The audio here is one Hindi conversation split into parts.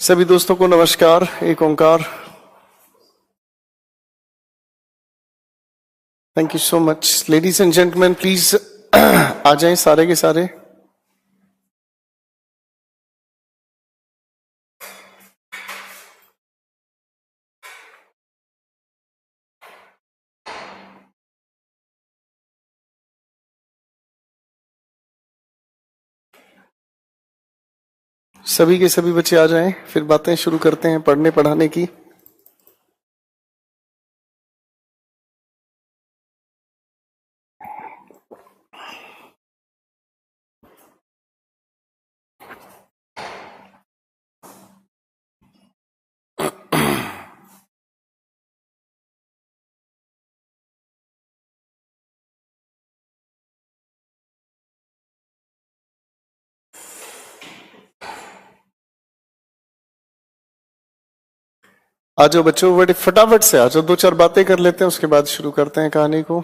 सभी दोस्तों को नमस्कार। एक ओंकार। Thank you so much. Ladies and gentleman please आ जाएं सारे के सारे। सभी के सभी बच्चे आ जाएं, फिर बातें शुरू करते हैं पढ़ने पढ़ाने की। आ जाओ बच्चों, बड़े फटाफट से आ जाओ, दो चार बातें कर लेते हैं, उसके बाद शुरू करते हैं कहानी को।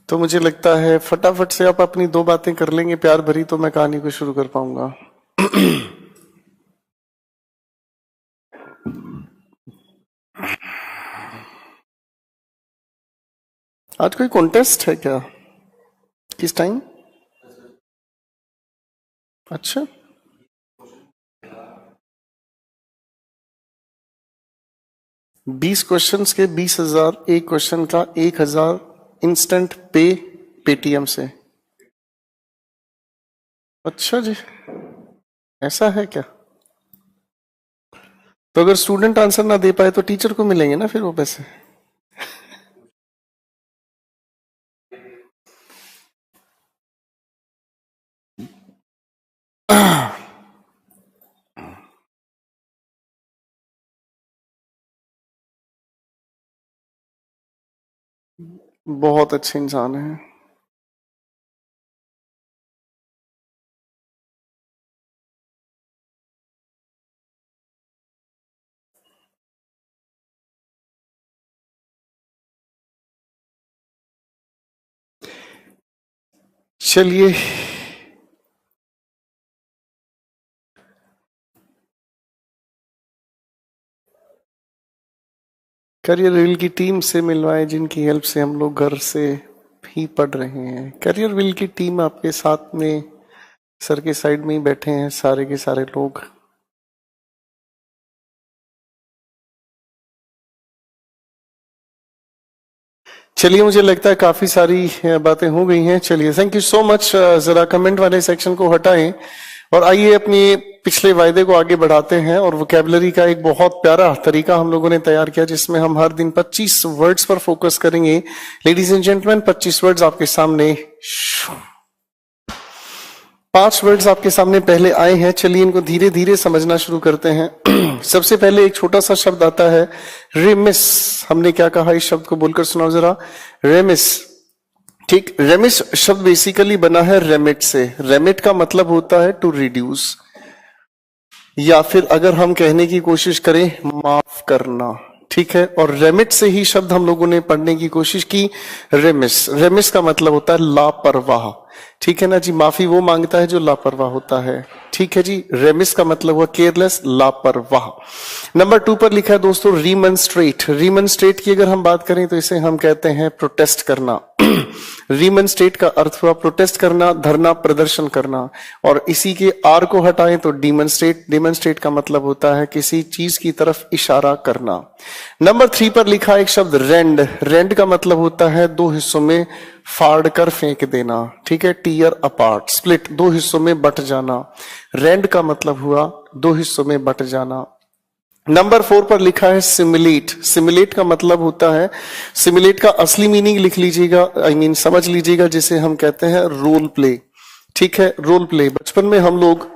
तो मुझे लगता है फटाफट से आप अपनी दो बातें कर लेंगे प्यार भरी, तो मैं कहानी को शुरू कर पाऊंगा। आज कोई कॉन्टेस्ट है क्या? किस टाइम? अच्छा, 20 क्वेश्चंस के 20,000, एक क्वेश्चन का 1,000 इंस्टेंट पे पेटीएम से। अच्छा जी, ऐसा है क्या? तो अगर स्टूडेंट आंसर ना दे पाए तो टीचर को मिलेंगे ना फिर वो पैसे। बहुत अच्छे इंसान है। चलिए, करियर विल की टीम से मिलवाएं, जिनकी हेल्प से हम लोग घर से ही पढ़ रहे हैं। करियर विल की टीम आपके साथ में सर के साइड में ही बैठे हैं सारे के सारे लोग। चलिए, मुझे लगता है काफी सारी बातें हो गई हैं। चलिए, थैंक यू सो मच। जरा कमेंट वाले सेक्शन को हटाएं और आइए अपनी पिछले वायदे को आगे बढ़ाते हैं। और वोकैबुलरी का एक बहुत प्यारा तरीका हम लोगों ने तैयार किया, जिसमें हम हर दिन 25 वर्ड्स पर फोकस करेंगे। लेडीज एंड जेंटलमैन, 25 वर्ड्स आपके सामने। 5 वर्ड्स आपके सामने पहले आए हैं। चलिए, इनको धीरे धीरे समझना शुरू करते हैं। सबसे पहले एक छोटा सा शब्द आता है, रेमिस। हमने क्या कहा, इस शब्द को बोलकर सुनाओ जरा। रेमिस। ठीक, रेमिस शब्द बेसिकली बना है रेमिट से। रेमिट का मतलब होता है टू रिड्यूस, या फिर अगर हम कहने की कोशिश करें, माफ करना। ठीक है, और रेमिट से ही शब्द हम लोगों ने पढ़ने की कोशिश की, रेमिस। रेमिस का मतलब होता है लापरवाह। ठीक है ना जी, माफी वो मांगता है जो लापरवाह होता है। ठीक है जी, रेमिस का मतलब हुआ केयरलेस, लापरवाह। नंबर 2 पर लिखा है दोस्तों, रीमनस्ट्रेट। रीमनस्ट्रेट की अगर हम बात करें तो इसे हम कहते हैं प्रोटेस्ट करना। रीमनस्ट्रेट का अर्थ हुआ प्रोटेस्ट करना, धरना, प्रदर्शन करना। और इसी के आर को हटाएं तो डिमोन्स्ट्रेट। डिमोन्स्ट्रेट का मतलब होता है किसी चीज की तरफ इशारा करना। नंबर 3 पर लिखा एक शब्द, रेंड। रेंड का मतलब होता है दो हिस्सों में फाड़ कर फेंक देना। ठीक है, टीयर अपार्ट, स्प्लिट, दो हिस्सों में बट जाना। रेंड का मतलब हुआ दो हिस्सों में बट जाना। नंबर 4 पर लिखा है सिमुलेट। सिमुलेट का मतलब होता है, सिमुलेट का असली मीनिंग लिख लीजिएगा, आई मीन समझ लीजिएगा, जिसे हम कहते हैं रोल प्ले। ठीक है, रोल प्ले। बचपन में हम लोग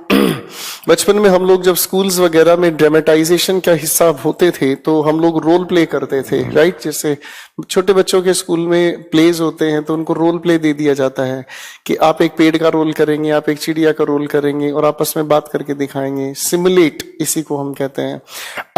बचपन में हम लोग जब स्कूल्स वगैरह में ड्रामेटाइजेशन का हिस्सा होते थे तो हम लोग रोल प्ले करते थे, राइट। जैसे छोटे बच्चों के स्कूल में प्लेज होते हैं तो उनको रोल प्ले दे दिया जाता है कि आप एक पेड़ का रोल करेंगे, आप एक चिड़िया का रोल करेंगे और आपस में बात करके दिखाएंगे। सिमुलेट इसी को हम कहते हैं।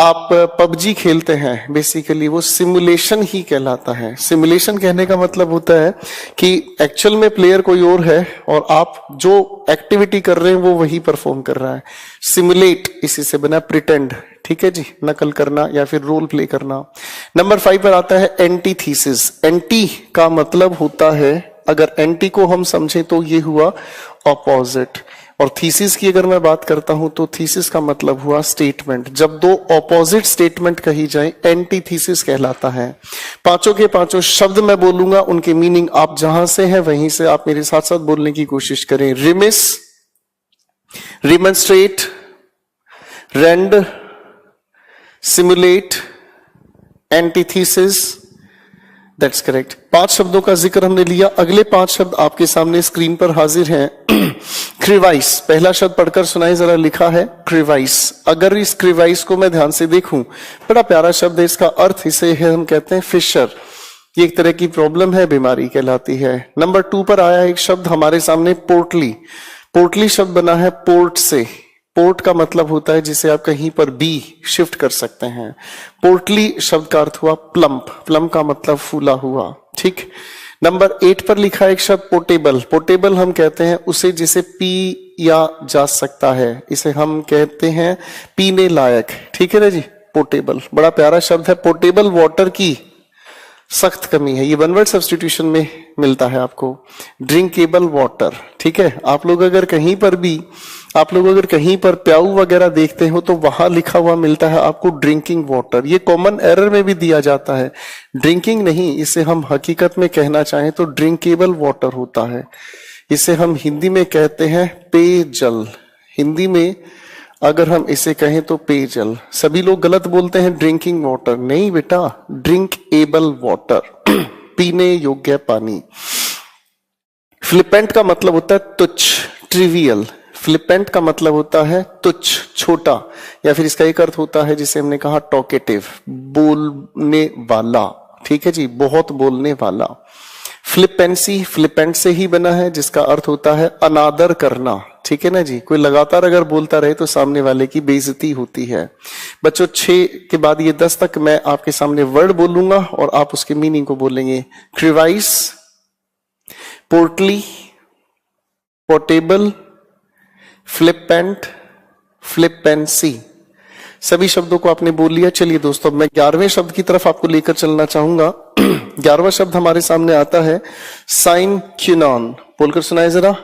आप पबजी खेलते हैं, बेसिकली वो सिमुलेशन ही कहलाता है। सिमुलेशन कहने का मतलब होता है कि एक्चुअल में प्लेयर कोई और है और आप जो एक्टिविटी कर रहे हैं वो वही परफॉर्म कर रहा है। सिमुलेट इसी से बना प्रिटेंड, ठीक है जी, नकल करना या फिर रोल प्ले करना। नंबर 5 पर आता है एंटीथीसिस। एंटी का मतलब होता है, अगर एंटी को हम समझें तो ये हुआ ऑपोजिट, और थीसिस की अगर मैं बात करता हूं तो थीसिस का मतलब हुआ स्टेटमेंट। जब दो ऑपोजिट स्टेटमेंट कही जाए एंटीथीसिस कहलाता है। पांचों के पांचों शब्द मैं बोलूंगा, उनके मीनिंग आप जहां से हैं वहीं से आप मेरे साथ साथ बोलने की कोशिश करें। Remiss, remonstrate, rend, simulate, antithesis, that's correct. 5 शब्दों का जिक्र हमने लिया। अगले 5 शब्द आपके सामने स्क्रीन पर हाजिर हैं। क्रिवाइस, पहला शब्द पढ़कर सुनाए जरा। लिखा है क्रिवाइस। अगर इस क्रिवाइस को मैं ध्यान से देखूं, बड़ा प्यारा शब्द है। इसका अर्थ इसे है, हम कहते हैं फिशर। ये एक तरह की प्रॉब्लम है, बीमारी कहलाती है। नंबर 2 पर आया एक शब्द हमारे सामने, पोर्टली। पोर्टली शब्द बना है पोर्ट से। पोर्ट का मतलब होता है जिसे आप कहीं पर भी शिफ्ट कर सकते हैं। पोर्टली शब्द का अर्थ हुआ प्लम्प। प्लम्प का मतलब फूला हुआ, ठीक। नंबर 8 पर लिखा है एक शब्द पोर्टेबल। पोर्टेबल हम कहते हैं उसे जिसे पिया जा सकता है, इसे हम कहते हैं पीने लायक, ठीक है ना जी। पोर्टेबल बड़ा प्यारा शब्द है। पोर्टेबल वाटर की सख्त कमी है, ये वन वर्ड सब्स्टिट्यूशन में मिलता है आपको। ड्रिंकेबल वाटर, ठीक है। आप लोग अगर कहीं पर प्याऊ वगैरह देखते हो तो वहां लिखा हुआ मिलता है आपको ड्रिंकिंग वाटर। ये कॉमन एरर में भी दिया जाता है, ड्रिंकिंग नहीं, इसे हम हकीकत में कहना चाहें तो ड्रिंकेबल वाटर होता है। इसे हम हिंदी में कहते हैं पेयजल। हिंदी में अगर हम इसे कहें तो पेयजल। सभी लोग गलत बोलते हैं ड्रिंकिंग वाटर, नहीं बेटा, ड्रिंकेबल वाटर, पीने योग्य पानी। फ्लिपेंट का मतलब होता है तुच्छ, ट्रिवियल। फ्लिपेंट का मतलब होता है तुच्छ, छोटा, या फिर इसका एक अर्थ होता है जिसे हमने कहा टॉकेटिव, बोलने वाला, ठीक है जी, बहुत बोलने वाला। फ्लिपेंसी, फ्लिपेंट से ही बना है जिसका अर्थ होता है अनादर करना, ठीक है ना जी। कोई लगातार अगर बोलता रहे तो सामने वाले की बेइज्जती होती है। बच्चों 6 के बाद ये 10 तक मैं आपके सामने वर्ड बोलूंगा और आप उसके मीनिंग को बोलेंगे। क्रिवाइस, पोर्टली, पोर्टेबल, फ्लिपेंट, फ्लिपेंसी, सभी शब्दों को आपने बोल लिया। चलिए दोस्तों, मैं 11वें शब्द की तरफ आपको लेकर चलना चाहूंगा। 11वां शब्द हमारे सामने आता है साइनक्यूनॉन। बोलकर सुनाए जरा,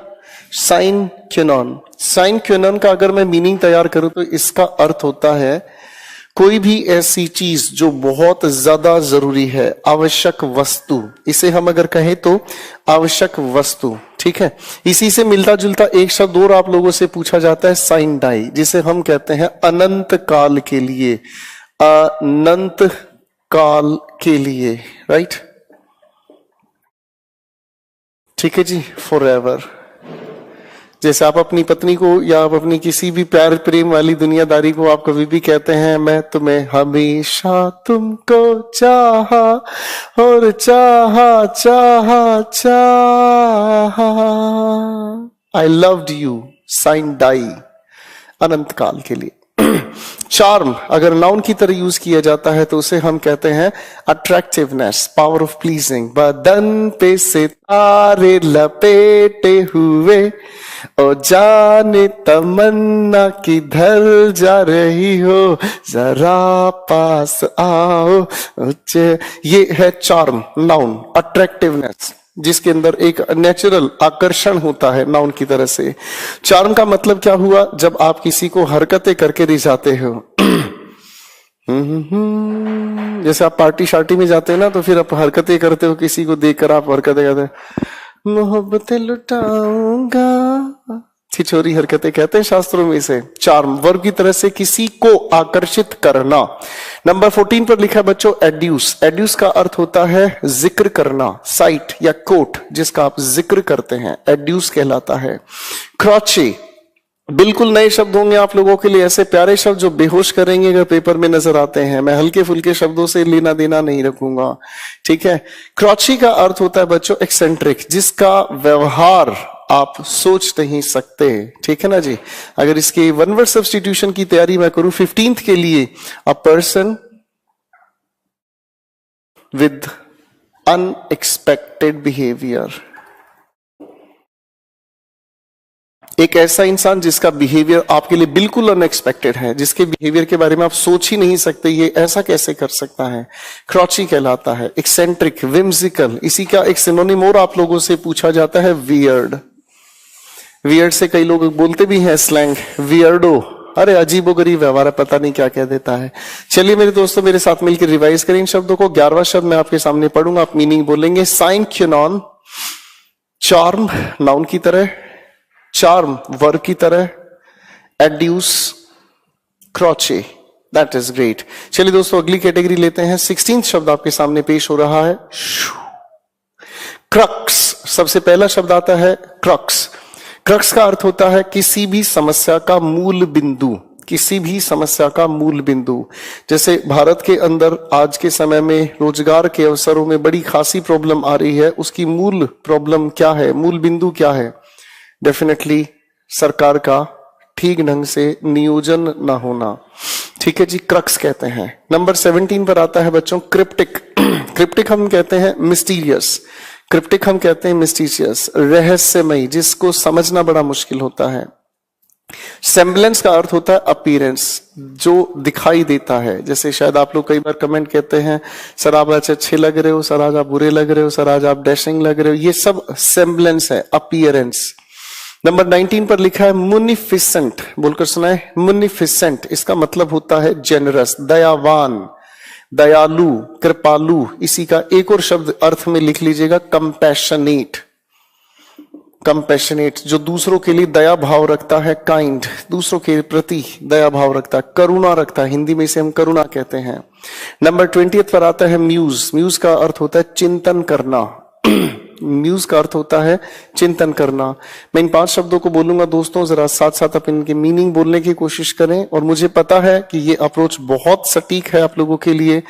साइनक्यूनॉन। साइनक्यूनॉन का अगर मैं मीनिंग तैयार करूं तो इसका अर्थ होता है कोई भी ऐसी चीज जो बहुत ज्यादा जरूरी है, आवश्यक वस्तु। इसे हम अगर कहें तो आवश्यक वस्तु, ठीक है। इसी से मिलता जुलता एक शब्द और आप लोगों से पूछा जाता है साइन डाई, जिसे हम कहते हैं अनंत काल के लिए, अनंत काल के लिए, राइट, ठीक है जी, फॉरएवर। जैसे आप अपनी पत्नी को या आप अपनी किसी भी प्यार प्रेम वाली दुनियादारी को आप कभी भी कहते हैं मैं तुम्हें हमेशा तुमको चाहा और चाहा चाहा चाहा, I loved you, sine die, अनंत काल के लिए। चार्म अगर नाउन की तरह यूज किया जाता है तो उसे हम कहते हैं अट्रैक्टिवनेस, पावर ऑफ प्लीजिंग। बदन पे सितारे लपेटे हुए ओ जाने तमन्ना किधर जा रही हो, जरा पास आओ। ये है चार्म, नाउन, अट्रैक्टिवनेस, जिसके अंदर एक नेचुरल आकर्षण होता है नाउन की तरह से। चार्म का मतलब क्या हुआ, जब आप किसी को हरकतें करके रिझाते हो। जैसे आप पार्टी शार्टी में जाते हैं ना, तो फिर आप हरकतें करते हो, किसी को देखकर आप हरकतें करते हैं, मोहब्बतें लुटाऊंगा, छिछोरी हरकतें कहते हैं शास्त्रों में इसे। चार्म वर्ब की तरह से किसी को आकर्षित करना। नंबर 14 पर लिखा है बच्चों एड्यूस। एड्यूस का अर्थ होता है जिक्र करना, साइट या कोट जिसका आप जिक्र करते हैं, एड्यूस कहलाता है। क्रोचे, बिल्कुल नए शब्द होंगे आप लोगों के लिए, ऐसे प्यारे शब्द जो बेहोश करेंगे अगर पेपर में नजर आते हैं। मैं हल्के फुल्के शब्दों से लेना देना नहीं रखूंगा, ठीक है। क्रॉची का अर्थ होता है बच्चों एक्सेंट्रिक, जिसका व्यवहार आप सोच नहीं सकते, ठीक है ना जी। अगर इसके वन वर्ड सब्स्टिट्यूशन की तैयारी मैं करूं 15th के लिए, a person with unexpected behaviour, एक ऐसा इंसान जिसका बिहेवियर आपके लिए बिल्कुल अनएक्सपेक्टेड है, जिसके बिहेवियर के बारे में आप सोच ही नहीं सकते ये ऐसा कैसे कर सकता है, क्रॉची कहलाता है। एक्सेंट्रिक, विम्सिकल, इसी का एक सिनोनिम और आप लोगों से पूछा जाता है वियर्ड। वियर्ड से कई लोग बोलते भी हैं स्लैंग, वियर्डो, अरे अजीबोगरीब व्यवहार है, पता नहीं क्या कह देता है। चलिए मेरे दोस्तों मेरे साथ मिलकर रिवाइज करें इन शब्दों को। 11वां शब्द मैं आपके सामने पढ़ूंगा, आप मीनिंग बोलेंगे। साइंक्योनॉन, चार्म नाउन की तरह, चार्म वर्ब की तरह, एड्यूस, क्रॉचे, दैट इज ग्रेट। चलिए दोस्तों अगली कैटेगरी लेते हैं। 16th शब्द आपके सामने पेश हो रहा है, क्रक्स। सबसे पहला शब्द आता है क्रक्स। क्रक्स का अर्थ होता है किसी भी समस्या का मूल बिंदु, किसी भी समस्या का मूल बिंदु। जैसे भारत के अंदर आज के समय में रोजगार के अवसरों में बड़ी खासी प्रॉब्लम आ रही है, उसकी मूल प्रॉब्लम क्या है, मूल बिंदु क्या है? डेफिनेटली सरकार का ठीक ढंग से नियोजन ना होना, ठीक है जी, क्रक्स कहते हैं। नंबर 17 पर आता है बच्चों क्रिप्टिक। क्रिप्टिक हम कहते हैं मिस्टीरियस, क्रिप्टिक हम कहते हैं मिस्टीरियस, रहस्यमयी, जिसको समझना बड़ा मुश्किल होता है। सेम्बलेंस का अर्थ होता है अपीयरेंस, जो दिखाई देता है। जैसे शायद आप लोग कई बार कमेंट कहते हैं सर आप आज अच्छे लग रहे हो, सर आज आप बुरे लग रहे हो, सर आज आप डैशिंग लग रहे हो, ये सब सेम्बलेंस है, अपीयरेंस। नंबर 19 पर लिखा है मुनिफिसेंट, बोलकर सुनाए, मुनिफिसेंट। इसका मतलब होता है जेनरस, दयावान, दयालु, कृपालु। इसी का एक और शब्द अर्थ में लिख लीजिएगा, कंपैशनेट। कंपैशनेट जो दूसरों के लिए दया भाव रखता है, काइंड, दूसरों के प्रति दया भाव रखता है, करुणा रखता है, हिंदी में इसे हम करुणा कहते हैं। नंबर 20 पर आता है म्यूज। म्यूज का अर्थ होता है चिंतन करना। म्यूज का अर्थ होता है चिंतन करना। मैं इन 5 शब्दों को बोलूंगा दोस्तों, जरा साथ साथ आप इनके मीनिंग बोलने की कोशिश करें। और मुझे पता है कि ये अप्रोच बहुत सटीक है आप लोगों के लिए,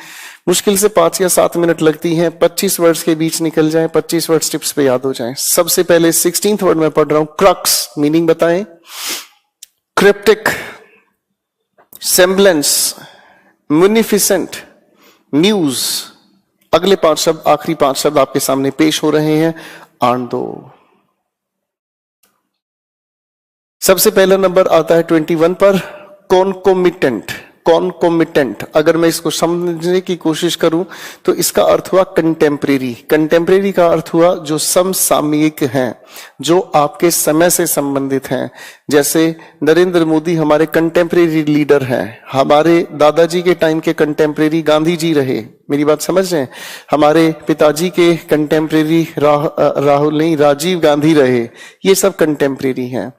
मुश्किल से 5 या 7 मिनट लगती हैं, 25 वर्ड्स के बीच निकल जाएं, 25 वर्ड्स टिप्स पे याद हो जाएं। सबसे पहले 16th वर्ड में पढ़ रहा हूं, क्रक्स, मीनिंग बताएं। Cryptic, semblance, munificent, muse. अगले 5 शब्द, आखिरी 5 शब्द आपके सामने पेश हो रहे हैं, आंदो। सबसे पहला नंबर आता है 21 पर, कॉन्कोमिटेंट। कॉन्कोमिटेंट, अगर मैं इसको समझने की कोशिश करूं तो इसका अर्थ हुआ कंटेम्परेरी। कंटेम्परेरी का अर्थ हुआ जो समसामयिक हैं, जो आपके समय से संबंधित हैं। जैसे नरेंद्र मोदी हमारे कंटेम्परेरी लीडर हैं, हमारे दादाजी के टाइम के कंटेम्परेरी गांधी जी रहे, मेरी बात समझ रहे हैं। हमारे पिताजी के कंटेम्परेरी राहुल नहीं, राजीव गांधी रहे, ये सब कंटेम्परेरी हैं।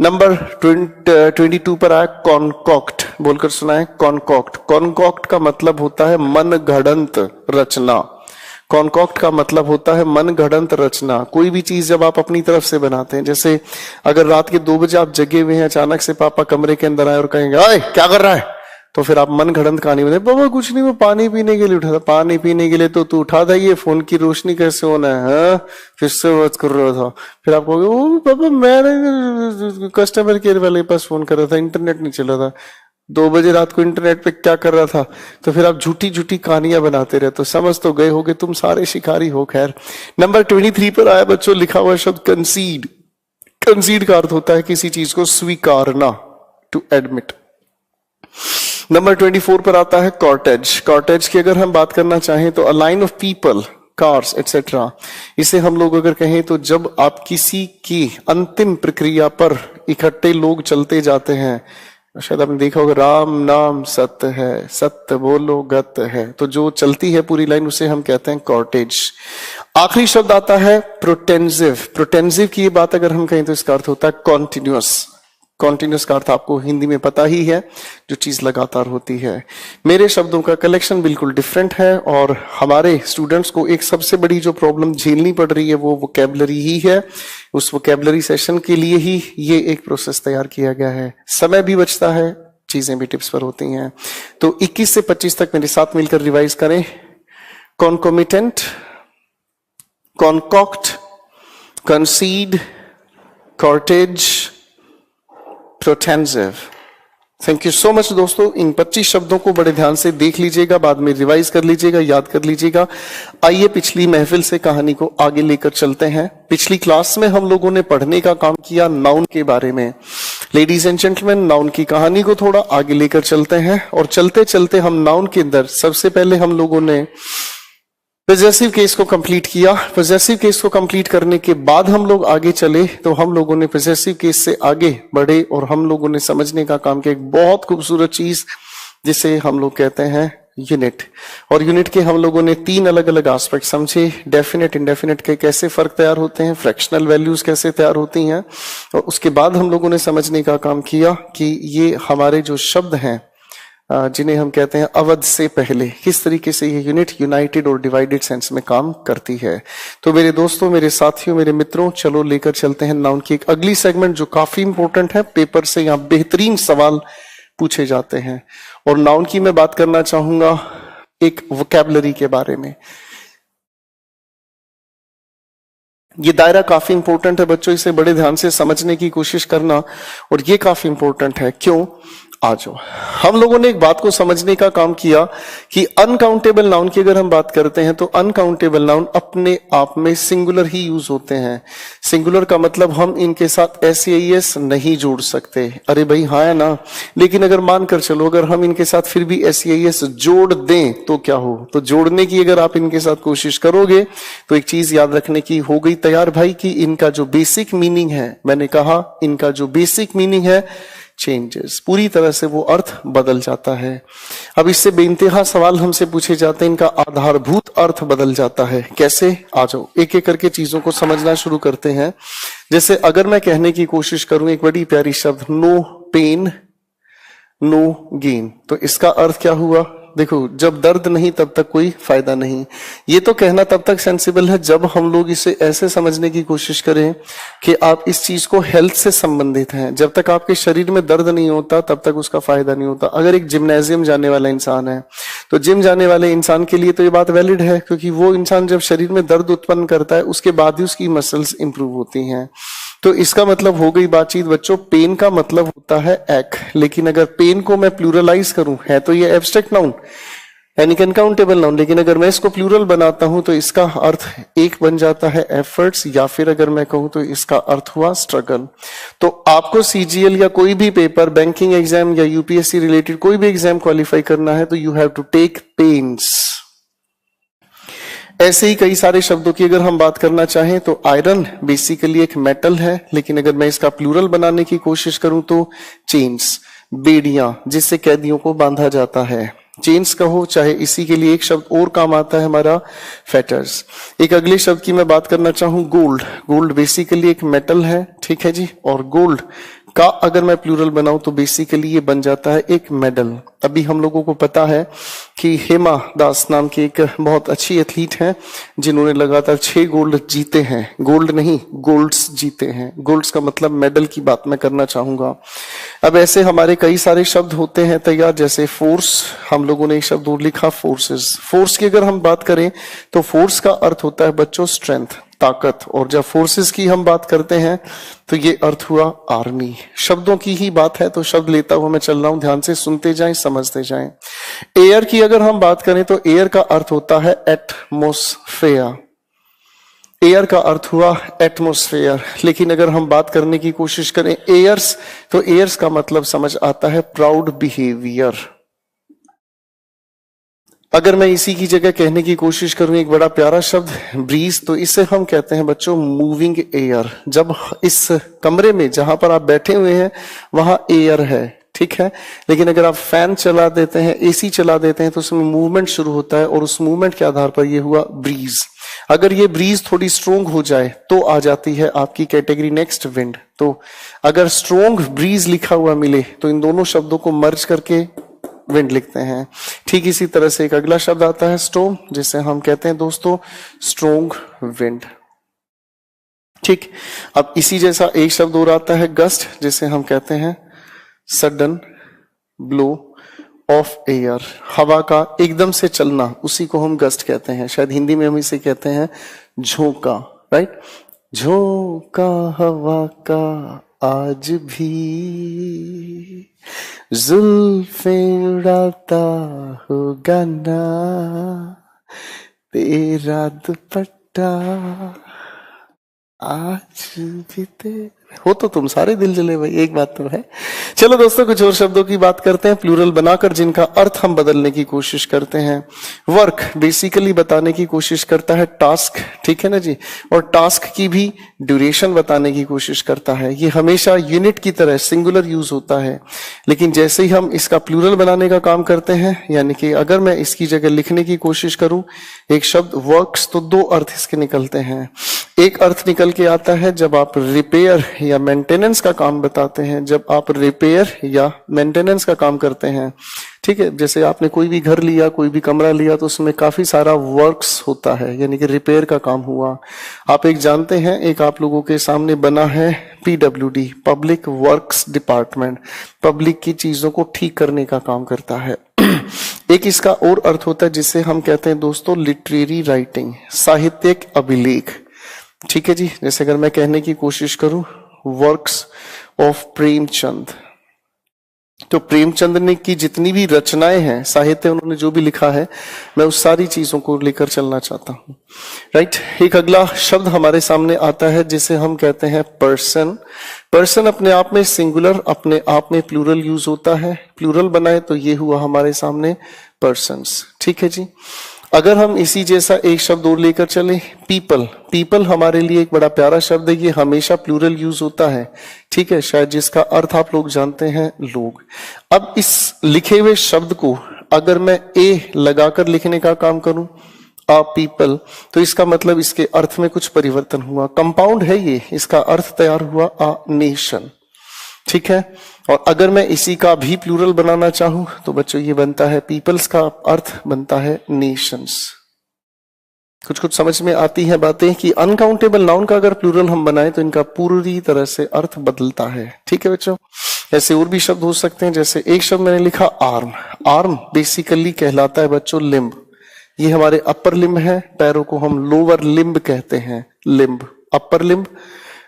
नंबर 22 पर आया कॉन्कॉक्ट, बोलकर सुनाए, कॉन्कॉक्ट। कॉन्कॉक्ट का मतलब होता है मन घड़ंत रचना। कॉन्कॉक्ट का मतलब होता है मन घड़ंत रचना। कोई भी चीज जब आप अपनी तरफ से बनाते हैं, जैसे अगर रात के 2 बजे आप जगे हुए हैं, अचानक से पापा कमरे के अंदर आए और कहेंगे आए क्या कर रहा है, तो फिर आप मन घड़ंत कहानी बताए, पापा कुछ नहीं, वो पानी पीने के लिए उठा था। पानी पीने के लिए तो तू उठा था, ये फोन की रोशनी कैसे होना है, हाँ? फिर से बात कर रहा था। फिर आप कहोगे ओ पापा मैं कस्टमर केयर वाले के पास फोन कर रहा था, इंटरनेट नहीं चला था। 2 बजे रात को इंटरनेट पे क्या कर रहा था? तो फिर आप झूठी झूठी कहानियां बनाते रहे, तो समझ तो गए होगे तुम सारे शिकारी हो। खैर, नंबर 23 पर आया बच्चों लिखा हुआ शब्द कंसीड। कंसीड का अर्थ होता है किसी चीज को स्वीकारना, टू एडमिट। नंबर 24 पर आता है कॉर्टेज। कॉर्टेज की अगर हम बात करना चाहें तो a line of people, cars etcetera. इसे हम लोग अगर कहें तो जब आप किसी की अंतिम प्रक्रिया पर इकट्ठे लोग चलते जाते हैं, शायद आपने देखा होगा राम नाम सत्य है, सत्य बोलो गत है, तो जो चलती है पूरी लाइन उसे हम कहते हैं कॉर्टेज। आखिरी शब्द आता है प्रोटेंसिव। प्रोटेंसिव की ये बात अगर हम कहें तो इसका अर्थ होता है कॉन्टिन्यूअस, कॉन्टिन्यूस का अर्थ आपको हिंदी में पता ही है, जो चीज लगातार होती है। मेरे शब्दों का कलेक्शन बिल्कुल डिफरेंट है और हमारे स्टूडेंट्स को एक सबसे बड़ी जो प्रॉब्लम झेलनी पड़ रही है वो वोकैबुलरी ही है। उस वोकैबुलरी सेशन के लिए ही ये एक प्रोसेस तैयार किया गया है। समय भी बचता है, चीजें भी टिप्स पर होती हैं। तो 21 से 25 तक मेरे साथ मिलकर रिवाइज करें। Concomitant, concoct, concede, cortege, protensive. Thank you so much दोस्तों। इन 25 शब्दों को बड़े ध्यान से देख लीजिएगा, बाद में रिवाइज कर लीजिएगा, याद कर लीजिएगा। आइए पिछली महफिल से कहानी को आगे लेकर चलते हैं। पिछली क्लास में हम लोगों ने पढ़ने का काम किया नाउन के बारे में। लेडीज एंड जेंटलमैन, नाउन की कहानी को थोड़ा आगे लेकर चलते हैं और चलते चलते हम नाउन के अंदर सबसे पहले हम लोगों ने पॉजेसिव केस को कंप्लीट किया। पॉजेसिव केस को कंप्लीट करने के बाद हम लोग आगे चले तो हम लोगों ने पॉजेसिव केस से आगे बढ़े और हम लोगों ने समझने का काम किया एक बहुत खूबसूरत चीज जिसे हम लोग कहते हैं यूनिट। और यूनिट के हम लोगों ने 3 अलग अलग एस्पेक्ट समझे। डेफिनेट, इंडेफिनेट के कैसे फर्क तैयार होते हैं, फ्रैक्शनल वैल्यूज कैसे तैयार होती हैं, और उसके बाद हम लोगों ने समझने का काम किया कि ये हमारे जो शब्द हैं जिन्हें हम कहते हैं अवध से पहले, किस तरीके से ये यूनिट यूनाइटेड और डिवाइडेड सेंस में काम करती है। तो मेरे दोस्तों, मेरे साथियों, मेरे मित्रों, चलो लेकर चलते हैं नाउन की एक अगली सेगमेंट जो काफी इंपॉर्टेंट है। पेपर से यहाँ बेहतरीन सवाल पूछे जाते हैं और नाउन की मैं बात करना चाहूंगा एक वोकैबुलरी के बारे में। ये दायरा काफी इंपॉर्टेंट है बच्चों, इसे बड़े ध्यान से समझने की कोशिश करना, और ये काफी इंपॉर्टेंट है। क्यों? आ जाओ। हम लोगों ने एक बात को समझने का काम किया कि अनकाउंटेबल नाउन की अगर हम बात करते हैं तो अनकाउंटेबल नाउन अपने आप में सिंगुलर ही यूज होते हैं। सिंगुलर का मतलब हम इनके साथ एस नहीं जोड़ सकते। अरे भाई हाँ है ना, लेकिन अगर मानकर चलो अगर हम इनके साथ फिर भी एस जोड़ दें तो क्या हो? तो जोड़ने की अगर आप इनके साथ कोशिश करोगे तो एक चीज याद रखने की हो गई तैयार भाई कि इनका जो बेसिक मीनिंग है, मैंने कहा इनका जो बेसिक मीनिंग है चेंजेस, पूरी तरह से वो अर्थ बदल जाता है। अब इससे बेइंतहा सवाल हमसे पूछे जाते हैं, इनका आधारभूत अर्थ बदल जाता है। कैसे? आ जाओ एक एक करके चीजों को समझना शुरू करते हैं। जैसे अगर मैं कहने की कोशिश करूं एक बड़ी प्यारी शब्द नो पेन नो गेन, तो इसका अर्थ क्या हुआ? देखो, जब दर्द नहीं तब तक कोई फायदा नहीं। ये तो कहना तब तक सेंसिबल है जब हम लोग इसे ऐसे समझने की कोशिश करें कि आप इस चीज को हेल्थ से संबंधित हैं। जब तक आपके शरीर में दर्द नहीं होता तब तक उसका फायदा नहीं होता। अगर एक जिम्नेजियम जाने वाला इंसान है तो जिम जाने वाले इंसान के लिए तो ये बात वैलिड है, क्योंकि वो इंसान जब शरीर में दर्द उत्पन्न करता है उसके बाद ही उसकी मसल्स इंप्रूव होती हैं। तो इसका मतलब हो गई बातचीत बच्चों। पेन का मतलब होता है एक, लेकिन अगर पेन को मैं प्लूरलाइज करूं, है तो ये एब्स्ट्रैक्ट नाउन यानी कि अनकाउंटेबल नाउन, लेकिन अगर मैं इसको प्लूरल बनाता हूं तो इसका अर्थ एक बन जाता है एफर्ट्स, या फिर अगर मैं कहूं तो इसका अर्थ हुआ स्ट्रगल। तो आपको सीजीएल या कोई भी पेपर, बैंकिंग एग्जाम या यूपीएससी रिलेटेड कोई भी एग्जाम क्वालिफाई करना है तो you have to take pains. ऐसे ही कई सारे शब्दों की अगर हम बात करना चाहें तो आयरन बेसिकली एक मेटल है, लेकिन अगर मैं इसका प्लूरल बनाने की कोशिश करूं तो चेन्स, बेड़ियां जिससे कैदियों को बांधा जाता है। चेन्स कहो, चाहे इसी के लिए एक शब्द और काम आता है हमारा फेटर्स। एक अगले शब्द की मैं बात करना चाहूं गोल्ड। गोल्ड बेसिकली एक मेटल है, ठीक है जी, और गोल्ड का अगर मैं प्लूरल बनाऊं तो बेसिकली ये बन जाता है एक मेडल। अभी हम लोगों को पता है कि हेमा दास नाम की एक बहुत अच्छी एथलीट हैं जिन्होंने लगातार 6 गोल्ड जीते हैं। गोल्ड नहीं, गोल्ड्स जीते हैं। गोल्ड्स का मतलब मेडल की बात मैं करना चाहूंगा। अब ऐसे हमारे कई सारे शब्द होते हैं तैयार, जैसे फोर्स, हम लोगों ने एक शब्द और लिखा फोर्सेस। फोर्स की अगर हम बात करें तो फोर्स का अर्थ होता है बच्चों स्ट्रेंथ, ताकत, और जब फोर्सेस की हम बात करते हैं तो ये अर्थ हुआ आर्मी। शब्दों की ही बात है तो शब्द लेता हुआ मैं चल रहा हूं, ध्यान से सुनते जाएं, समझते जाएं। एयर की अगर हम बात करें तो एयर का अर्थ होता है एटमॉस्फेयर। एयर का अर्थ हुआ एटमॉस्फेयर, लेकिन अगर हम बात करने की कोशिश करें एयर्स, तो एयर्स का मतलब समझ आता है प्राउड बिहेवियर। अगर मैं इसी की जगह कहने की कोशिश करूं एक बड़ा प्यारा शब्द ब्रीज, तो इसे हम कहते हैं बच्चों मूविंग एयर। जब इस कमरे में जहां पर आप बैठे हुए हैं वहां एयर है, ठीक है। लेकिन अगर आप फैन चला देते हैं, एसी चला देते हैं, तो उसमें मूवमेंट शुरू होता है और उस मूवमेंट के आधार पर ये हुआ ब्रीज। अगर ये ब्रीज थोड़ी स्ट्रोंग हो जाए तो आ जाती है आपकी कैटेगरी नेक्स्ट विंड। तो अगर स्ट्रोंग ब्रीज लिखा हुआ मिले तो इन दोनों शब्दों को मर्ज करके विंड लिखते हैं। ठीक इसी तरह से एक अगला शब्द आता है स्टॉर्म, जिसे हम कहते हैं दोस्तों स्ट्रोंग विंड। ठीक, अब इसी जैसा एक शब्द और आता है गस्ट, जिसे हम कहते हैं सडन ब्लो ऑफ एयर, हवा का एकदम से चलना, उसी को हम गस्ट कहते हैं। शायद हिंदी में हम इसे कहते हैं झोंका, राइट। झोंका हवा का आज भी जुल्फे उड़ाता होगा ना, तेरा दुपट्टा आज भी तेरे हो तो तुम सारे दिल जले भाई, एक बात तो है। चलो दोस्तों, कुछ और शब्दों की बात करते हैं प्लूरल बनाकर, जिनका अर्थ हम बदलने की कोशिश करते हैं। वर्क बेसिकली बताने की कोशिश करता है टास्क, ठीक है ना जी, और टास्क की भी ड्यूरेशन बताने की कोशिश करता है। ये हमेशा यूनिट की तरह सिंगुलर यूज होता है, लेकिन जैसे ही हम इसका प्लूरल बनाने का काम करते हैं, यानी कि अगर मैं इसकी जगह लिखने की कोशिश करूं एक शब्द वर्क्स, तो दो अर्थ इसके निकलते हैं। एक अर्थ निकल के आता है जब आप रिपेयर या मेंटेनेंस का काम बताते हैं, जब आप रिपेयर या मेंटेनेंस का काम करते हैं, ठीक है। जैसे आपने कोई भी घर लिया, कोई भी कमरा लिया, तो उसमें काफी सारा वर्क्स होता है, यानी कि रिपेयर का काम हुआ। आप एक जानते हैं, एक आप लोगों के सामने बना है PWD, public works department, public की चीजों को ठीक करने का काम करता है। एक इसका और अर्थ होता है जिसे हम कहते हैं दोस्तों लिटरेरी राइटिंग, साहित्यिक अभिलेख, ठीक है जी। जैसे अगर मैं कहने की कोशिश करूं वर्क्स ऑफ प्रेमचंद, तो प्रेमचंद ने की जितनी भी रचनाएं हैं, साहित्य उन्होंने जो भी लिखा है, मैं उस सारी चीजों को लेकर चलना चाहता हूं, राइट। एक अगला शब्द हमारे सामने आता है जिसे हम कहते हैं पर्सन। पर्सन अपने आप में सिंगुलर, अपने आप में प्लूरल यूज होता है। प्लूरल बनाए तो ये हुआ हमारे सामने पर्सन्स, ठीक है जी। अगर हम इसी जैसा एक शब्द और लेकर चले पीपल, पीपल हमारे लिए एक बड़ा प्यारा शब्द है, ये हमेशा प्लूरल यूज होता है, ठीक है, शायद जिसका अर्थ आप लोग जानते हैं लोग। अब इस लिखे हुए शब्द को अगर मैं ए लगाकर लिखने का काम करूं अ पीपल, तो इसका मतलब इसके अर्थ में कुछ परिवर्तन हुआ, कंपाउंड है ये, इसका अर्थ तैयार हुआ अ नेशन, ठीक है। और अगर मैं इसी का भी प्लूरल बनाना चाहूं तो बच्चों ये बनता है पीपल्स का अर्थ बनता है नेशंस। कुछ कुछ समझ में आती है बातें कि अनकाउंटेबल नाउन का अगर प्लूरल हम बनाएं तो इनका पूरी तरह से अर्थ बदलता है, ठीक है बच्चों। ऐसे और भी शब्द हो सकते हैं, जैसे एक शब्द मैंने लिखा आर्म। आर्म बेसिकली कहलाता है बच्चों लिम्ब, ये हमारे अपर लिम्ब है, पैरों को हम लोअर लिम्ब कहते हैं, limb, upper limb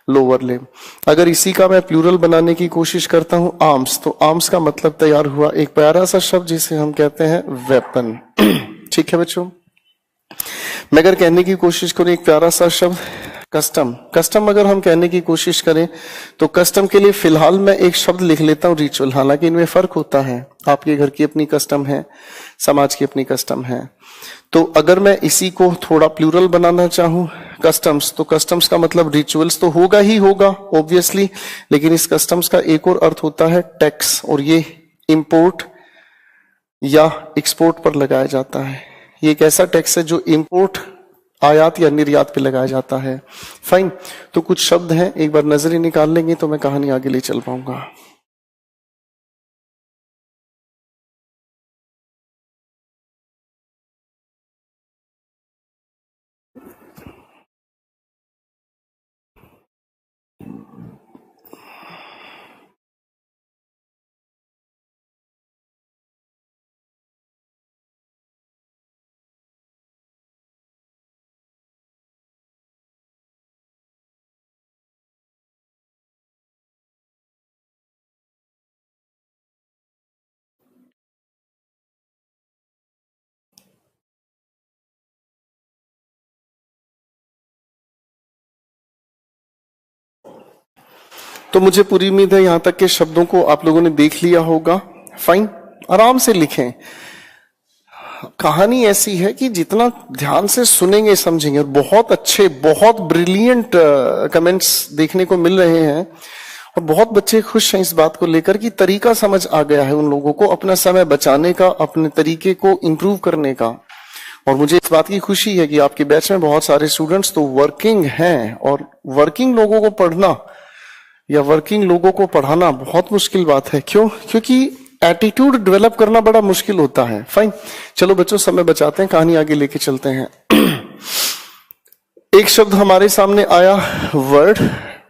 lower limb. अगर इसी का मैं प्लूरल बनाने की कोशिश करता हूं आर्म्स, तो आर्म्स का मतलब तैयार हुआ एक प्यारा सा शब्द जिसे हम कहते हैं वेपन, ठीक है बच्चों। मैं अगर कहने की कोशिश करूं एक प्यारा सा शब्द कस्टम, कस्टम अगर हम कहने की कोशिश करें तो कस्टम के लिए फिलहाल मैं एक शब्द लिख लेता हूं रिचुअल, हालांकि इनमें फर्क होता है, आपके घर की अपनी कस्टम है, समाज की अपनी कस्टम है। तो अगर मैं इसी को थोड़ा प्लूरल बनाना चाहूं कस्टम्स, तो कस्टम्स का मतलब रिचुअल्स तो होगा ही होगा ऑब्वियसली, लेकिन इस कस्टम्स का एक और अर्थ होता है टैक्स, और ये इंपोर्ट या एक्सपोर्ट पर लगाया जाता है। ये एक ऐसा टैक्स है जो इंपोर्ट, आयात या निर्यात पे लगाया जाता है। फाइन, तो कुछ शब्द हैं, एक बार नजरें निकाल लेंगे तो मैं कहानी आगे ले चल पाऊंगा। तो मुझे पूरी उम्मीद है यहां तक के शब्दों को आप लोगों ने देख लिया होगा। फाइन, आराम से लिखें। कहानी ऐसी है कि जितना ध्यान से सुनेंगे समझेंगे, और बहुत अच्छे बहुत ब्रिलियंट कमेंट्स देखने को मिल रहे हैं, और बहुत बच्चे खुश हैं इस बात को लेकर कि तरीका समझ आ गया है उन लोगों को अपना समय बचाने का, अपने तरीके को इंप्रूव करने का। और मुझे इस बात की खुशी है कि आपके बैच में बहुत सारे स्टूडेंट्स तो वर्किंग हैं, और वर्किंग लोगों को पढ़ना या वर्किंग लोगों को पढ़ाना बहुत मुश्किल बात है। क्यों? क्योंकि एटीट्यूड डेवलप करना बड़ा मुश्किल होता है। फाइन, चलो बच्चों समय बचाते हैं, कहानी आगे लेके चलते हैं। एक शब्द हमारे सामने आया, वर्ड।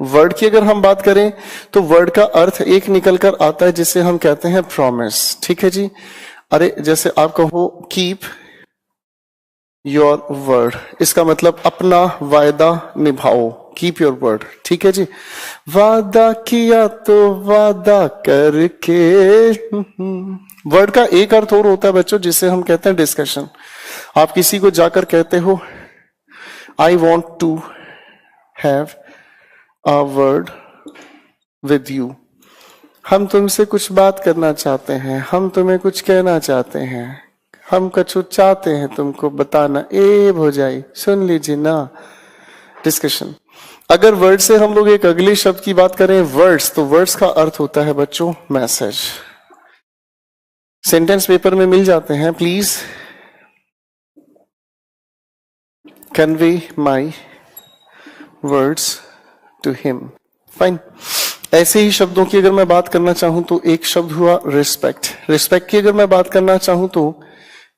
वर्ड की अगर हम बात करें तो वर्ड का अर्थ एक निकल कर आता है जिसे हम कहते हैं प्रॉमिस। ठीक है जी। अरे जैसे आप कहो कीप योर वर्ड, इसका मतलब अपना वायदा निभाओ, कीप योर वर्ड। ठीक है जी। वादा किया तो वादा करके। वर्ड का एक अर्थ और होता है बच्चों जिसे हम कहते हैं डिस्कशन। आप किसी को जाकर कहते हो I want to have a word with you, हम तुमसे कुछ बात करना चाहते हैं, हम तुम्हें कुछ कहना चाहते हैं, हम कुछ चाहते हैं तुमको बताना। ए भौजाई सुन लीजिए ना, डिस्कशन। अगर वर्ड से हम लोग एक अगले शब्द की बात करें वर्ड्स, तो वर्ड्स का अर्थ होता है बच्चों मैसेज। सेंटेंस पेपर में मिल जाते हैं। Please convey my words to him. Fine. ऐसे ही शब्दों की अगर मैं बात करना चाहूं तो एक शब्द हुआ रिस्पेक्ट। रिस्पेक्ट की अगर मैं बात करना चाहूं तो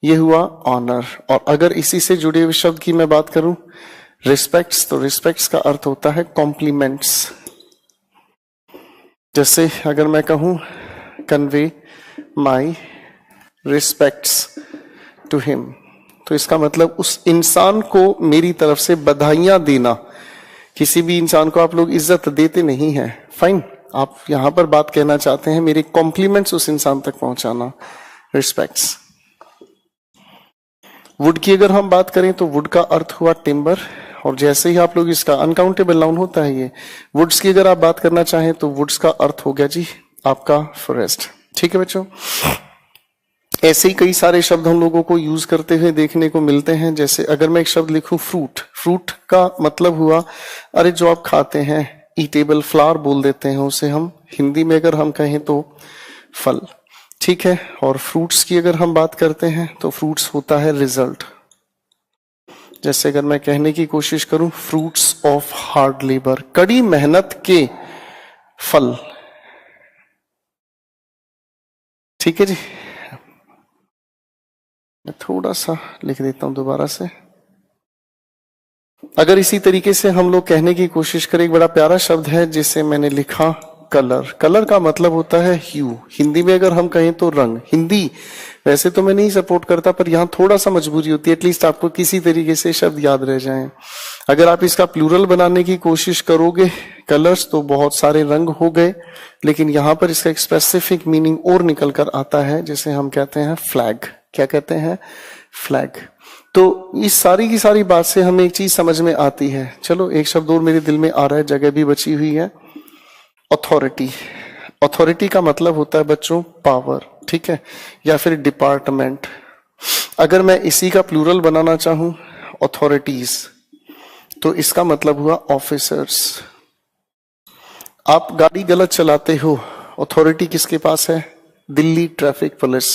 ये हुआ ऑनर। और अगर इसी से जुड़े हुए शब्द की मैं बात करूं रिस्पेक्ट्स, तो रिस्पेक्ट्स का अर्थ होता है कॉम्प्लीमेंट्स। जैसे अगर मैं कहूं convey my respects to him, तो इसका मतलब उस इंसान को मेरी तरफ से बधाइयां देना। किसी भी इंसान को आप लोग इज्जत देते नहीं हैं। फाइन, आप यहां पर बात कहना चाहते हैं मेरे कॉम्प्लीमेंट्स उस इंसान तक पहुंचाना, रिस्पेक्ट्स। वुड की अगर हम बात करें तो वुड का अर्थ हुआ टिम्बर। और जैसे ही आप लोग इसका अनकाउंटेबल नाउन होता है ये। वुड्स की अगर आप बात करना चाहें तो वुड्स का अर्थ हो गया जी आपका फॉरेस्ट। ठीक है बच्चों। ऐसे ही कई सारे शब्द हम लोगों को यूज करते हुए देखने को मिलते हैं। जैसे अगर मैं एक शब्द लिखूं फ्रूट, फ्रूट का मतलब हुआ अरे जो आप खाते हैं, ईटेबल, फ्लावर बोल देते हैं उसे हम हिंदी में अगर हम कहें तो फल। ठीक है। और फ्रूट्स की अगर हम बात करते हैं तो फ्रूट्स होता है रिजल्ट। जैसे अगर मैं कहने की कोशिश करूं फ्रूट्स ऑफ हार्ड लेबर, कड़ी मेहनत के फल। ठीक है जी। मैं थोड़ा सा लिख देता हूं दोबारा से। अगर इसी तरीके से हम लोग कहने की कोशिश करें, एक बड़ा प्यारा शब्द है जिसे मैंने लिखा कलर। कलर का मतलब होता है ह्यू। हिंदी में अगर हम कहें तो रंग। हिंदी वैसे तो मैं नहीं सपोर्ट करता, पर यहाँ थोड़ा सा मजबूरी होती है, एटलीस्ट आपको किसी तरीके से शब्द याद रह जाएं। अगर आप इसका प्लूरल बनाने की कोशिश करोगे कलर्स, तो बहुत सारे रंग हो गए, लेकिन यहाँ पर इसका एक स्पेसिफिक मीनिंग और निकल कर आता है जिसे हम कहते हैं फ्लैग। क्या कहते हैं? फ्लैग। तो इस सारी की सारी बात से हमें एक चीज समझ में आती है। चलो एक शब्द और मेरे दिल में आ रहा है, जगह भी बची हुई है, अथॉरिटी। अथॉरिटी का मतलब होता है बच्चों पावर। ठीक है। या फिर डिपार्टमेंट। अगर मैं इसी का प्लूरल बनाना चाहूं अथॉरिटीज, तो इसका मतलब हुआ ऑफिसर्स। आप गाड़ी गलत चलाते हो, अथॉरिटी किसके पास है? Delhi traffic police.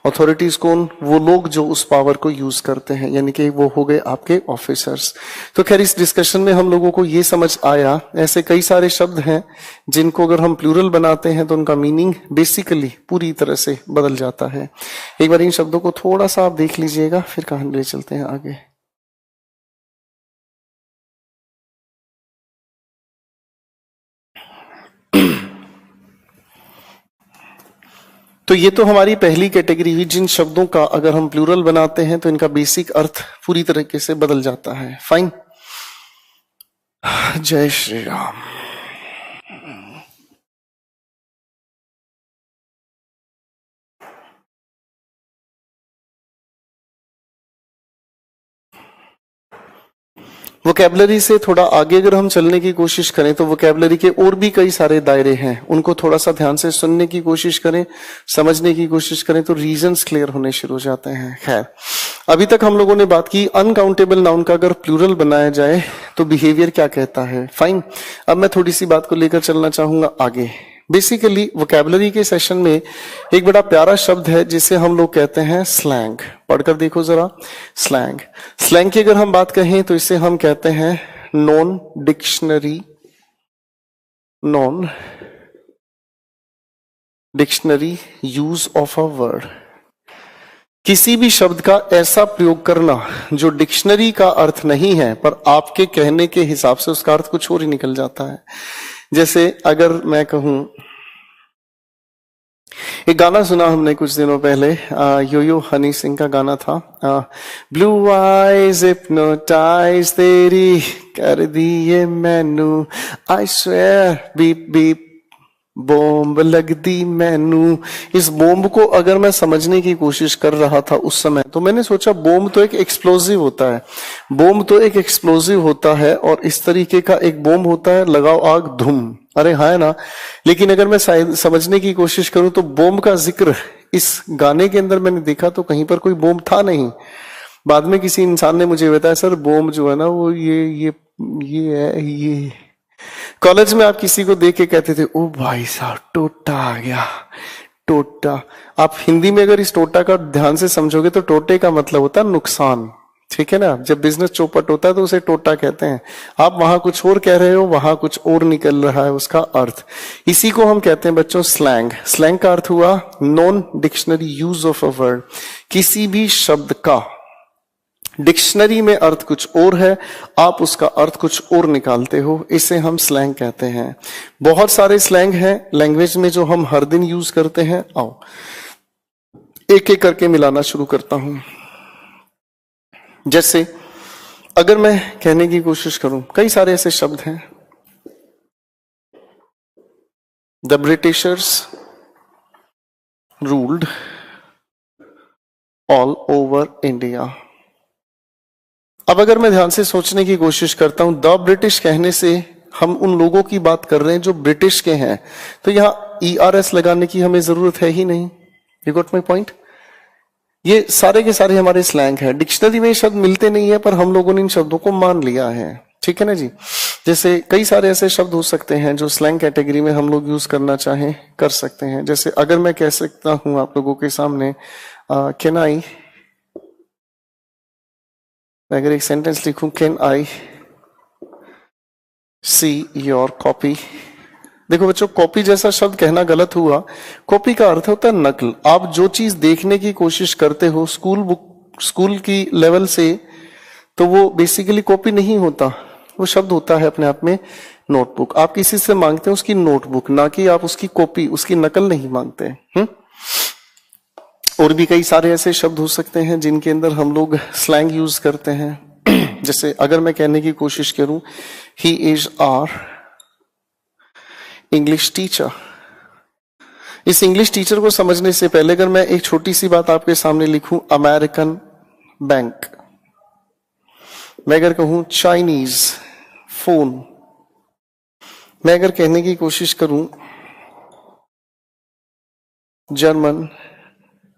अथॉरिटीज कौन? वो लोग जो उस पावर को यूज करते हैं, यानी कि वो हो गए आपके ऑफिसर्स। तो खैर इस डिस्कशन में हम लोगों को ये समझ आया, ऐसे कई सारे शब्द हैं जिनको अगर हम प्लूरल बनाते हैं तो उनका मीनिंग बेसिकली पूरी तरह से बदल जाता है। एक बार इन शब्दों को थोड़ा सा आप देख लीजिएगा, फिर कहानी ले चलते हैं आगे। तो ये तो हमारी पहली कैटेगरी हुई, जिन शब्दों का अगर हम प्लूरल बनाते हैं तो इनका बेसिक अर्थ पूरी तरीके से बदल जाता है। फाइन। जय श्री राम। वोकैबुलरी से थोड़ा आगे अगर हम चलने की कोशिश करें तो वोकैबुलरी के और भी कई सारे दायरे हैं, उनको थोड़ा सा ध्यान से सुनने की कोशिश करें, समझने की कोशिश करें तो रीजंस क्लियर होने शुरू हो जाते हैं। खैर अभी तक हम लोगों ने बात की अनकाउंटेबल नाउन का अगर प्लूरल बनाया जाए तो बिहेवियर क्या कहता है। फाइन, अब मैं थोड़ी सी बात को लेकर चलना चाहूंगा आगे। बेसिकली वोकैबुलरी के सेशन में एक बड़ा प्यारा शब्द है जिसे हम लोग कहते हैं स्लैंग। पढ़कर देखो जरा, स्लैंग। स्लैंग की अगर हम बात कहें तो इसे हम कहते हैं non dictionary, non dictionary use of a word. किसी भी शब्द का ऐसा प्रयोग करना जो डिक्शनरी का अर्थ नहीं है पर आपके कहने के हिसाब से उसका अर्थ कुछ और ही निकल जाता है। जैसे अगर मैं कहूं, एक गाना सुना हमने कुछ दिनों पहले, यो यो हनी सिंह का गाना था, ब्लू आईज हिप्नोटाइज तेरी कर दिए मैनू, I swear beep beep bomb लग दी मैनू। इस बॉम्ब को अगर मैं समझने की कोशिश कर रहा था उस समय तो मैंने सोचा बॉम्ब तो एक एक्सप्लोजिव होता है, बॉम्ब तो एक एक्सप्लोजिव होता है और इस तरीके का एक बॉम्ब होता है, लगाओ आग धुम, अरे हाँ है ना। लेकिन अगर मैं समझने की कोशिश करूं तो बॉम्ब का जिक्र इस गाने के अंदर मैंने देखा तो कहीं पर कोई बॉम्ब था नहीं। बाद में किसी इंसान ने मुझे बताया सर बॉम्ब जो है ना वो ये है ये। कॉलेज में आप किसी को देख के कहते थे ओ भाई साहब टोटा आ गया, टोटा। आप हिंदी में अगर इस टोटा का ध्यान से समझोगे तो टोटे का मतलब होता है नुकसान, ठीक है ना। जब बिजनेस चौपट होता है तो उसे टोटा कहते हैं। आप वहां कुछ और कह रहे हो, वहां कुछ और निकल रहा है उसका अर्थ। इसी को हम कहते हैं बच्चों स्लैंग। स्लैंग का अर्थ हुआ non dictionary use of a word. किसी भी शब्द का डिक्शनरी में अर्थ कुछ और है, आप उसका अर्थ कुछ और निकालते हो, इसे हम स्लैंग कहते हैं। बहुत सारे स्लैंग हैं लैंग्वेज में जो हम हर दिन यूज करते हैं। आओ एक एक करके मिलाना शुरू करता हूं। जैसे अगर मैं कहने की कोशिश करूं, कई सारे ऐसे शब्द हैं। The Britishers ruled all over India. अब अगर मैं ध्यान से सोचने की कोशिश करता हूं, द ब्रिटिश कहने से हम उन लोगों की बात कर रहे हैं जो ब्रिटिश के हैं, तो यहां ERS लगाने की हमें जरूरत है ही नहीं। You got my point. ये सारे के सारे हमारे स्लैंग है। डिक्शनरी में शब्द मिलते नहीं है पर हम लोगों ने इन शब्दों को मान लिया है, ठीक है ना जी। जैसे कई सारे ऐसे शब्द हो सकते हैं जो स्लैंग कैटेगरी में हम लोग यूज करना चाहें कर सकते हैं। जैसे अगर मैं कह सकता हूं आप लोगों के सामने कैन आई, अगर एक सेंटेंस लिखूं can I see your copy. देखो बच्चों कॉपी जैसा शब्द कहना गलत हुआ। कॉपी का अर्थ होता है नकल। आप जो चीज देखने की कोशिश करते हो स्कूल की लेवल से, तो वो बेसिकली कॉपी नहीं होता, वो शब्द होता है अपने आप में नोटबुक। आप किसी से मांगते हैं उसकी नोटबुक, ना कि आप उसकी कॉपी, उसकी नकल नहीं मांगते। और भी कई सारे ऐसे शब्द हो सकते हैं जिनके अंदर हम लोग स्लैंग यूज करते हैं। जैसे अगर मैं कहने की कोशिश करूं he is our English teacher. इस इंग्लिश टीचर को समझने से पहले अगर मैं एक छोटी सी बात आपके सामने लिखूं, अमेरिकन बैंक। मैं अगर कहूं चाइनीज फोन, मैं अगर कहने की कोशिश करूं जर्मन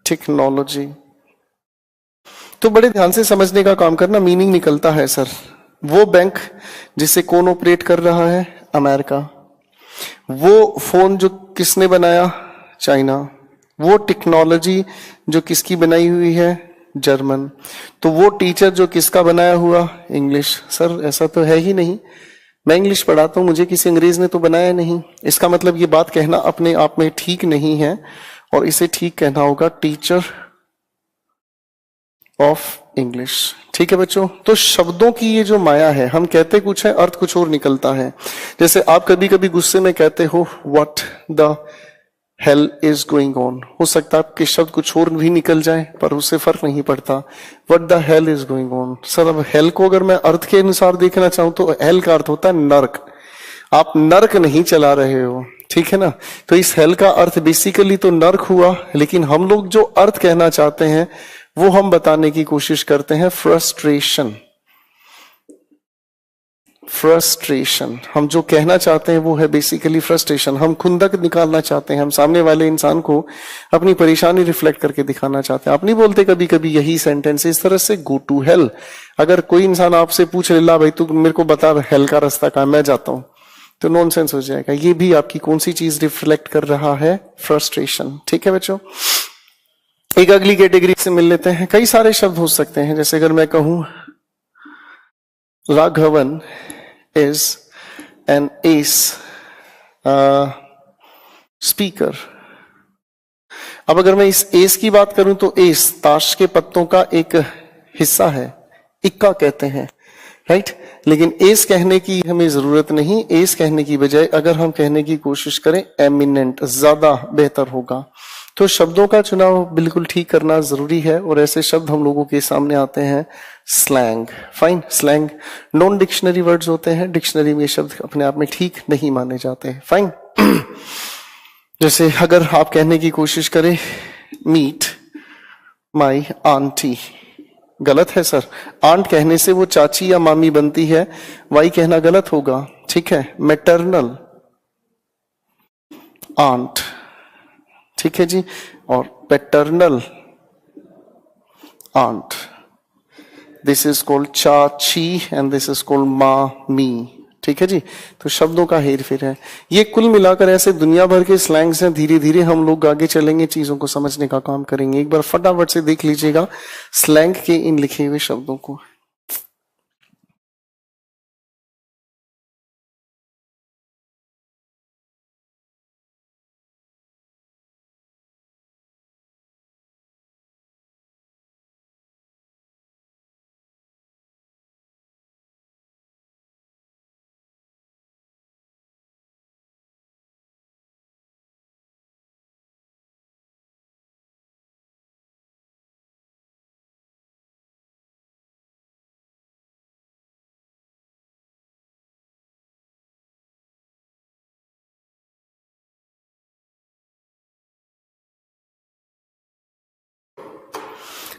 टेक्नोलॉजी, तो बड़े ध्यान से समझने का काम करना, मीनिंग निकलता है सर। वो बैंक जिसे कौन ऑपरेट कर रहा है, अमेरिका। वो फोन जो किसने बनाया, चाइना। वो टेक्नोलॉजी जो किसकी बनाई हुई है, जर्मन। तो वो टीचर जो किसका बनाया हुआ, इंग्लिश। सर ऐसा तो है ही नहीं, मैं इंग्लिश पढ़ाता हूं, मुझे किसी अंग्रेज ने तो बनाया नहीं। इसका मतलब ये बात कहना अपने आप में ठीक नहीं है और इसे ठीक कहना होगा टीचर ऑफ इंग्लिश। ठीक है बच्चों। तो शब्दों की ये जो माया है, हम कहते कुछ है अर्थ कुछ और निकलता है। जैसे आप कभी कभी गुस्से में कहते हो what the hell is going on, हो सकता है आपके शब्द कुछ और भी निकल जाए पर उससे फर्क नहीं पड़ता। What the hell is going on. Sir अब हेल को अगर मैं अर्थ के अनुसार देखना चाहूं तो हेल का अर्थ होता है नर्क। आप नर्क नहीं चला रहे हो, ठीक है ना। तो इस हेल का अर्थ बेसिकली तो नर्क हुआ, लेकिन हम लोग जो अर्थ कहना चाहते हैं वो हम बताने की कोशिश करते हैं फ्रस्ट्रेशन। फ्रस्ट्रेशन। हम जो कहना चाहते हैं वो है बेसिकली फ्रस्ट्रेशन। हम खुंदक निकालना चाहते हैं, हम सामने वाले इंसान को अपनी परेशानी रिफ्लेक्ट करके दिखाना चाहते हैं। आप नहीं बोलते कभी कभी यही सेंटेंस इस तरह से, गो टू हेल। अगर कोई इंसान आपसे पूछ ले, ला भाई तू मेरे को बता हेल का रास्ता कहाँ, मैं जाता हूं, तो नॉनसेंस हो जाएगा। ये भी आपकी कौन सी चीज रिफ्लेक्ट कर रहा है? फ्रस्ट्रेशन। ठीक है बच्चों, एक अगली कैटेगरी से मिल लेते हैं। कई सारे शब्द हो सकते हैं, जैसे अगर मैं कहूं Raghavan is an ace speaker। अब अगर मैं इस एस की बात करूं तो एस ताश के पत्तों का एक हिस्सा है, इक्का कहते हैं, राइट। लेकिन एस कहने की हमें जरूरत नहीं। एस कहने की बजाय अगर हम कहने की कोशिश करें एमिनेंट, ज्यादा बेहतर होगा। तो शब्दों का चुनाव बिल्कुल ठीक करना जरूरी है, और ऐसे शब्द हम लोगों के सामने आते हैं slang. Fine, slang non dictionary words होते हैं, डिक्शनरी में शब्द अपने आप में ठीक नहीं माने जाते हैं। फाइन, जैसे अगर आप कहने की कोशिश करें मीट माई आंटी, गलत है सर। आंट कहने से वो चाची या मामी बनती है, वाई कहना गलत होगा। ठीक है, मैटरनल आंट, ठीक है जी, और paternal aunt, this is called chachi and this is called mami. ठीक है जी, तो शब्दों का हेर फेर है। ये कुल मिलाकर ऐसे दुनिया भर के स्लैंग्स हैं। धीरे धीरे हम लोग आगे चलेंगे, चीजों को समझने का काम करेंगे। एक बार फटाफट से देख लीजिएगा स्लैंग के इन लिखे हुए शब्दों को।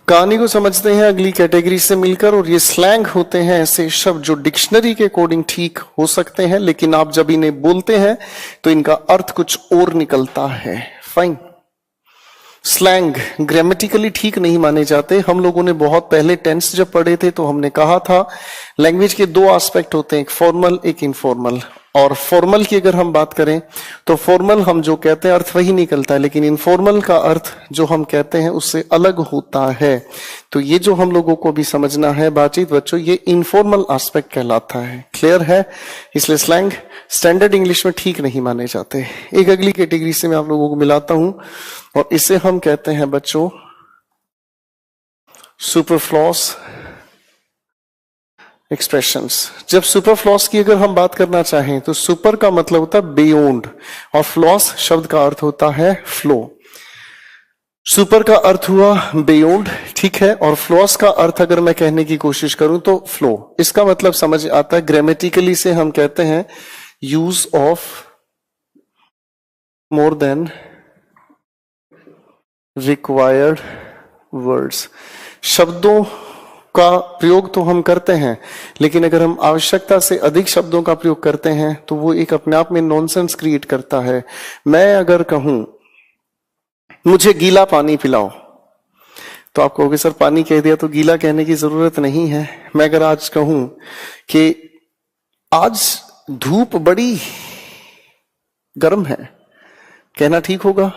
कहानी को समझते हैं अगली कैटेगरी से मिलकर। और ये स्लैंग होते हैं ऐसे शब्द जो डिक्शनरी के अकॉर्डिंग ठीक हो सकते हैं, लेकिन आप जब इन्हें बोलते हैं तो इनका अर्थ कुछ और निकलता है। फाइन, स्लैंग ग्रामेटिकली ठीक नहीं माने जाते। हम लोगों ने बहुत पहले टेंस जब पढ़े थे तो हमने कहा था लैंग्वेज के दो एस्पेक्ट होते हैं, एक फॉर्मल एक इनफॉर्मल। और फॉर्मल की अगर हम बात करें तो फॉर्मल हम जो कहते हैं अर्थ वही निकलता है, लेकिन इनफॉर्मल का अर्थ जो हम कहते हैं उससे अलग होता है। तो ये जो हम लोगों को भी समझना है बातचीत बच्चों, ये इनफॉर्मल एस्पेक्ट कहलाता है। क्लियर है? इसलिए स्लैंग स्टैंडर्ड इंग्लिश में ठीक नहीं माने जाते। एक अगली कैटेगरी से मैं आप लोगों को मिलाता हूं, और इसे हम कहते हैं बच्चों सुपरफ्लॉस एक्सप्रेशंस। जब सुपरफ्लॉस की अगर हम बात करना चाहें तो सुपर का मतलब होता है बियॉन्ड, और फ्लॉस शब्द का अर्थ होता है फ्लो। सुपर का अर्थ हुआ बियॉन्ड, ठीक है, और फ्लॉस का अर्थ अगर मैं कहने की कोशिश करूं तो फ्लो। इसका मतलब समझ आता है, ग्रामेटिकली से हम कहते हैं use of more than required words. शब्दों का प्रयोग तो हम करते हैं, लेकिन अगर हम आवश्यकता से अधिक शब्दों का प्रयोग करते हैं तो वो एक अपने आप में नॉनसेंस क्रिएट करता है। मैं अगर कहूं मुझे गीला पानी पिलाओ तो आप कहोगे सर पानी कह दिया तो गीला कहने की जरूरत नहीं है। मैं अगर आज कहूं कि आज धूप बड़ी गर्म है, कहना ठीक होगा?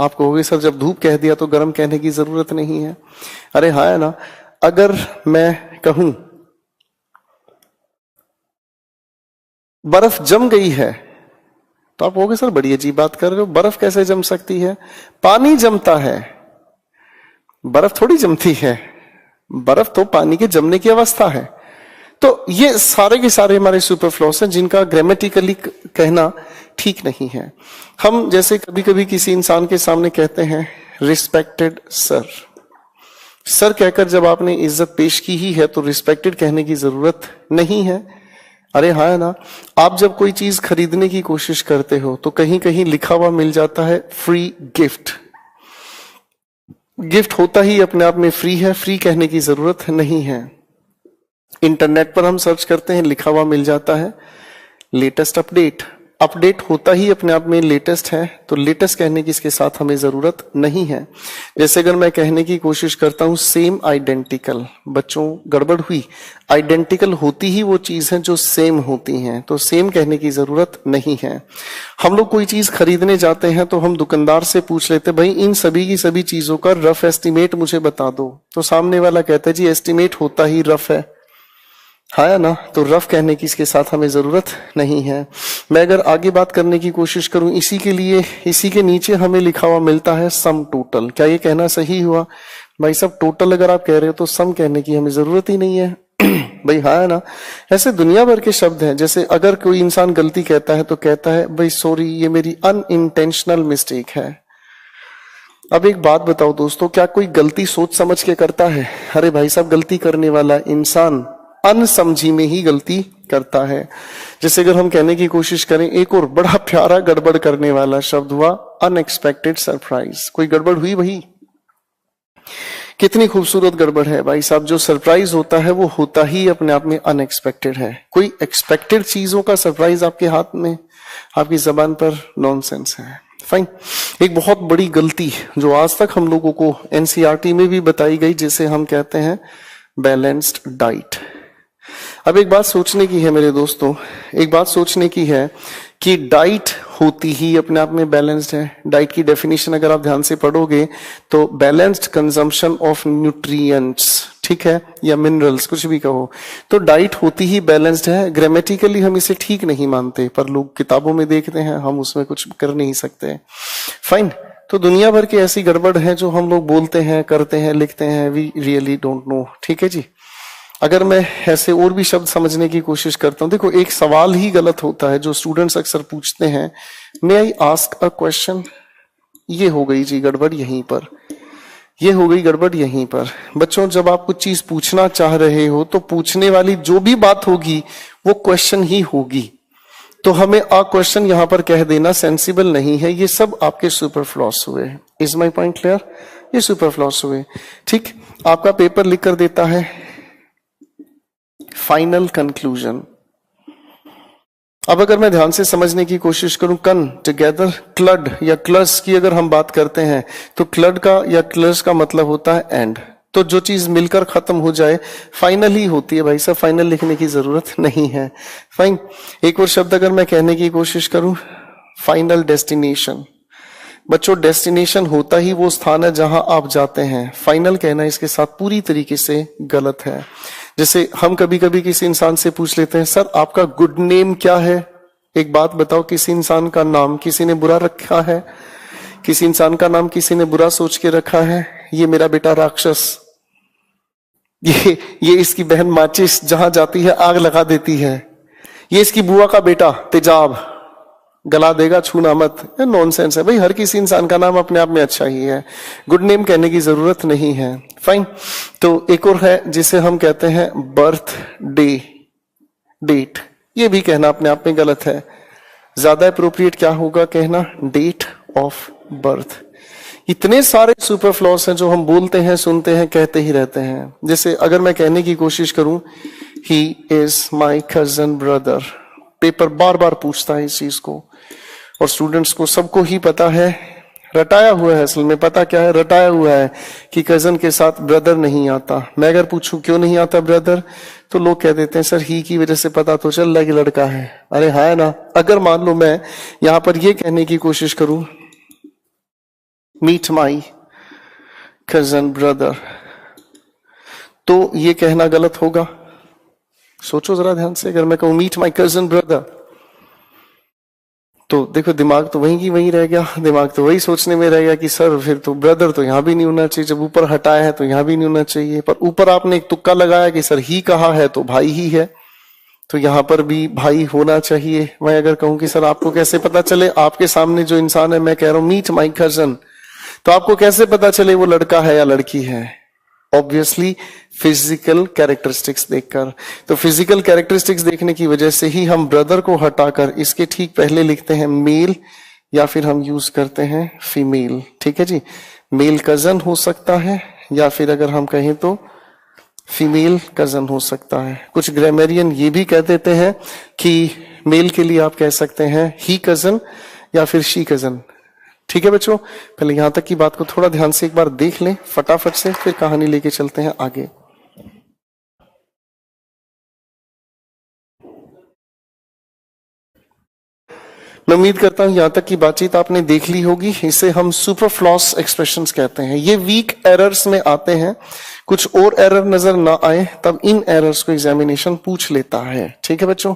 आप कहोगे सर जब धूप कह दिया तो गर्म कहने की जरूरत नहीं है। अरे हाँ है ना। अगर मैं कहूं बर्फ जम गई है तो आप कहोगे सर बड़ी अजीब बात कर रहे हो, बर्फ कैसे जम सकती है? पानी जमता है, बर्फ थोड़ी जमती है। बर्फ तो पानी के जमने की अवस्था है। तो ये सारे के सारे हमारे सुपरफ्लॉस हैं जिनका ग्रामेटिकली कहना ठीक नहीं है। हम जैसे कभी कभी किसी इंसान के सामने कहते हैं रिस्पेक्टेड सर। सर कहकर जब आपने इज्जत पेश की ही है तो रिस्पेक्टेड कहने की जरूरत नहीं है। अरे हाँ है ना। आप जब कोई चीज खरीदने की कोशिश करते हो तो कहीं कहीं लिखा हुआ मिल जाता है फ्री गिफ्ट। गिफ्ट होता ही अपने आप में फ्री है, फ्री कहने की जरूरत नहीं है। इंटरनेट पर हम सर्च करते हैं, लिखा हुआ मिल जाता है लेटेस्ट अपडेट। अपडेट होता ही अपने आप में लेटेस्ट है, तो लेटेस्ट कहने की इसके साथ हमें जरूरत नहीं है। जैसे अगर मैं कहने की कोशिश करता हूं सेम आइडेंटिकल, बच्चों गड़बड़ हुई। आइडेंटिकल होती ही वो चीज है जो सेम होती हैं, तो सेम कहने की जरूरत नहीं है। हम लोग कोई चीज खरीदने जाते हैं तो हम दुकानदार से पूछ लेते भाई इन सभी की सभी चीजों का रफ एस्टिमेट मुझे बता दो, तो सामने वाला कहता है जी एस्टिमेट होता ही रफ है ना, तो रफ कहने की इसके साथ हमें जरूरत नहीं है। मैं अगर आगे बात करने की कोशिश करूं इसी के लिए, इसी के नीचे हमें लिखा हुआ मिलता है सम टोटल। क्या ये कहना सही हुआ? भाई सब टोटल अगर आप कह रहे हो तो सम कहने की हमें जरूरत ही नहीं है भाई है ना। ऐसे दुनिया भर के शब्द हैं, जैसे अगर कोई इंसान गलती कहता है तो कहता है भाई सॉरी ये मेरी अनइंटेंशनल मिस्टेक है। अब एक बात बताओ दोस्तों, क्या कोई गलती सोच समझ के करता है? अरे भाई साहब गलती करने वाला इंसान अनसमझी में ही गलती करता है। जैसे अगर हम कहने की कोशिश करें, एक और बड़ा प्यारा गड़बड़ करने वाला शब्द हुआ अनएक्सपेक्टेड सरप्राइज। कोई गड़बड़ हुई भाई? कितनी खूबसूरत गड़बड़ है भाई साहब। जो सरप्राइज होता है वो होता ही अपने आप में अनएक्सपेक्टेड है। कोई एक्सपेक्टेड चीजों का सरप्राइज आपके हाथ में, आपकी जबान पर नॉनसेंस है। फाइन। एक बहुत बड़ी गलती जो आज तक हम लोगों को एनसीईआरटी में भी बताई गई, जिसे हम कहते हैं बैलेंस्ड डाइट। अब एक बात सोचने की है मेरे दोस्तों, एक बात सोचने की है कि डाइट होती ही अपने आप में बैलेंस्ड है। डाइट की डेफिनेशन अगर आप ध्यान से पढ़ोगे तो बैलेंस्ड कंजम्पशन ऑफ न्यूट्रिएंट्स, ठीक है, या मिनरल्स, कुछ भी कहो, तो डाइट होती ही बैलेंस्ड है। ग्रामेटिकली हम इसे ठीक नहीं मानते, पर लोग किताबों में देखते हैं, हम उसमें कुछ कर नहीं सकते। फाइन। तो दुनिया भर की ऐसी गड़बड़ है जो हम लोग बोलते हैं, करते हैं, लिखते हैं, वी रियली डोंट नो। ठीक है जी। अगर मैं ऐसे और भी शब्द समझने की कोशिश करता हूं, देखो एक सवाल ही गलत होता है जो स्टूडेंट्स अक्सर पूछते हैं, मे आई आस्क अ क्वेश्चन। ये हो गई जी गड़बड़ यहीं पर, ये हो गई गड़बड़ यहीं पर। बच्चों जब आप कुछ चीज पूछना चाह रहे हो तो पूछने वाली जो भी बात होगी वो क्वेश्चन ही होगी, तो हमें अ क्वेश्चन यहां पर कह देना सेंसिबल नहीं है। ये सब आपके सुपरफ्लॉस हुए। Is my point clear? ये सुपरफ्लॉस हुए। ठीक, आपका पेपर लिख कर देता है फाइनल कंक्लूजन। अब अगर मैं ध्यान से समझने की कोशिश करूं, कन टुगेदर, क्लड या क्लस की अगर हम बात करते हैं तो क्लड का या क्लस का मतलब होता है एंड। तो जो चीज मिलकर खत्म हो जाए फाइनल ही होती है भाई साहब, फाइनल लिखने की जरूरत नहीं है। फाइन। एक और शब्द अगर मैं कहने की कोशिश करूं, फाइनल डेस्टिनेशन। बच्चों डेस्टिनेशन होता ही वो स्थान है जहां आप जाते हैं, फाइनल कहना इसके साथ पूरी तरीके से गलत है। जैसे हम कभी कभी किसी इंसान से पूछ लेते हैं, सर आपका गुड नेम क्या है? एक बात बताओ, किसी इंसान का नाम किसी ने बुरा रखा है? किसी इंसान का नाम किसी ने बुरा सोच के रखा है? ये मेरा बेटा राक्षस, ये इसकी बहन माचिस, जहां जाती है आग लगा देती है, ये इसकी बुआ का बेटा तेजाब, गला देगा छूना मत। नॉनसेंस है भाई, हर किसी इंसान का नाम अपने आप में अच्छा ही है, गुड नेम कहने की जरूरत नहीं है। फाइन। तो एक और है जिसे हम कहते हैं बर्थ डे, डेट। ये भी कहना अपने आप में गलत है। ज्यादा अप्रोप्रिएट क्या होगा कहना? Date of birth. इतने सारे सुपरफ्लॉस हैं जो हम बोलते हैं, सुनते हैं, कहते ही रहते हैं। जैसे अगर मैं कहने की कोशिश करूं, he is my cousin brother, paper बार बार पूछता है इस चीज को, और स्टूडेंट्स को सबको ही पता है, रटाया हुआ है। असल में पता क्या है? रटाया हुआ है कि कजन के साथ ब्रदर नहीं आता। मैं अगर पूछूं क्यों नहीं आता ब्रदर, तो लोग कह देते हैं सर ही की वजह से पता तो चल रहा है कि लड़का है। अरे है ना। अगर मान लो मैं यहां पर ये कहने की कोशिश करूं, मीट माई कजन ब्रदर, तो ये कहना गलत होगा? सोचो जरा ध्यान से। अगर मैं कहूं मीट माई कजन ब्रदर, तो देखो दिमाग तो वहीं की वहीं रह गया, दिमाग तो वही सोचने में रह गया कि सर फिर तो ब्रदर तो यहां भी नहीं होना चाहिए, जब ऊपर हटाया है तो यहां भी नहीं होना चाहिए। पर ऊपर आपने एक तुक्का लगाया कि सर ही कहा है तो भाई ही है, तो यहां पर भी भाई होना चाहिए। मैं अगर कहूं कि सर आपको कैसे पता चले, आपके सामने जो इंसान है, मैं कह रहा हूं मीट माई कजन, तो आपको कैसे पता चले वो लड़का है या लड़की है? ऑब्वियसली फिजिकल कैरेक्टरिस्टिक्स देखकर। तो फिजिकल कैरेक्टरिस्टिक्स देखने की वजह से ही हम ब्रदर को हटाकर इसके ठीक पहले लिखते हैं मेल, या फिर हम यूज करते हैं फीमेल। ठीक है जी। मेल कजन हो सकता है, या फिर अगर हम कहें तो फीमेल कजन हो सकता है। कुछ ग्रामरियन ये भी कह देते हैं कि मेल के लिए आप कह सकते हैं ही कजन या फिर शी कजन। ठीक है बच्चों, पहले यहां तक की बात को थोड़ा ध्यान से एक बार देख लें फटाफट से, फिर कहानी लेके चलते हैं आगे। मैं उम्मीद करता हूं यहां तक की बातचीत आपने देख ली होगी। इसे हम सुपरफ्लॉस एक्सप्रेशंस कहते हैं। ये वीक एरर्स में आते हैं। कुछ और एरर नजर ना आए तब इन एरर्स को एग्जामिनेशन पूछ लेता है। ठीक है बच्चों,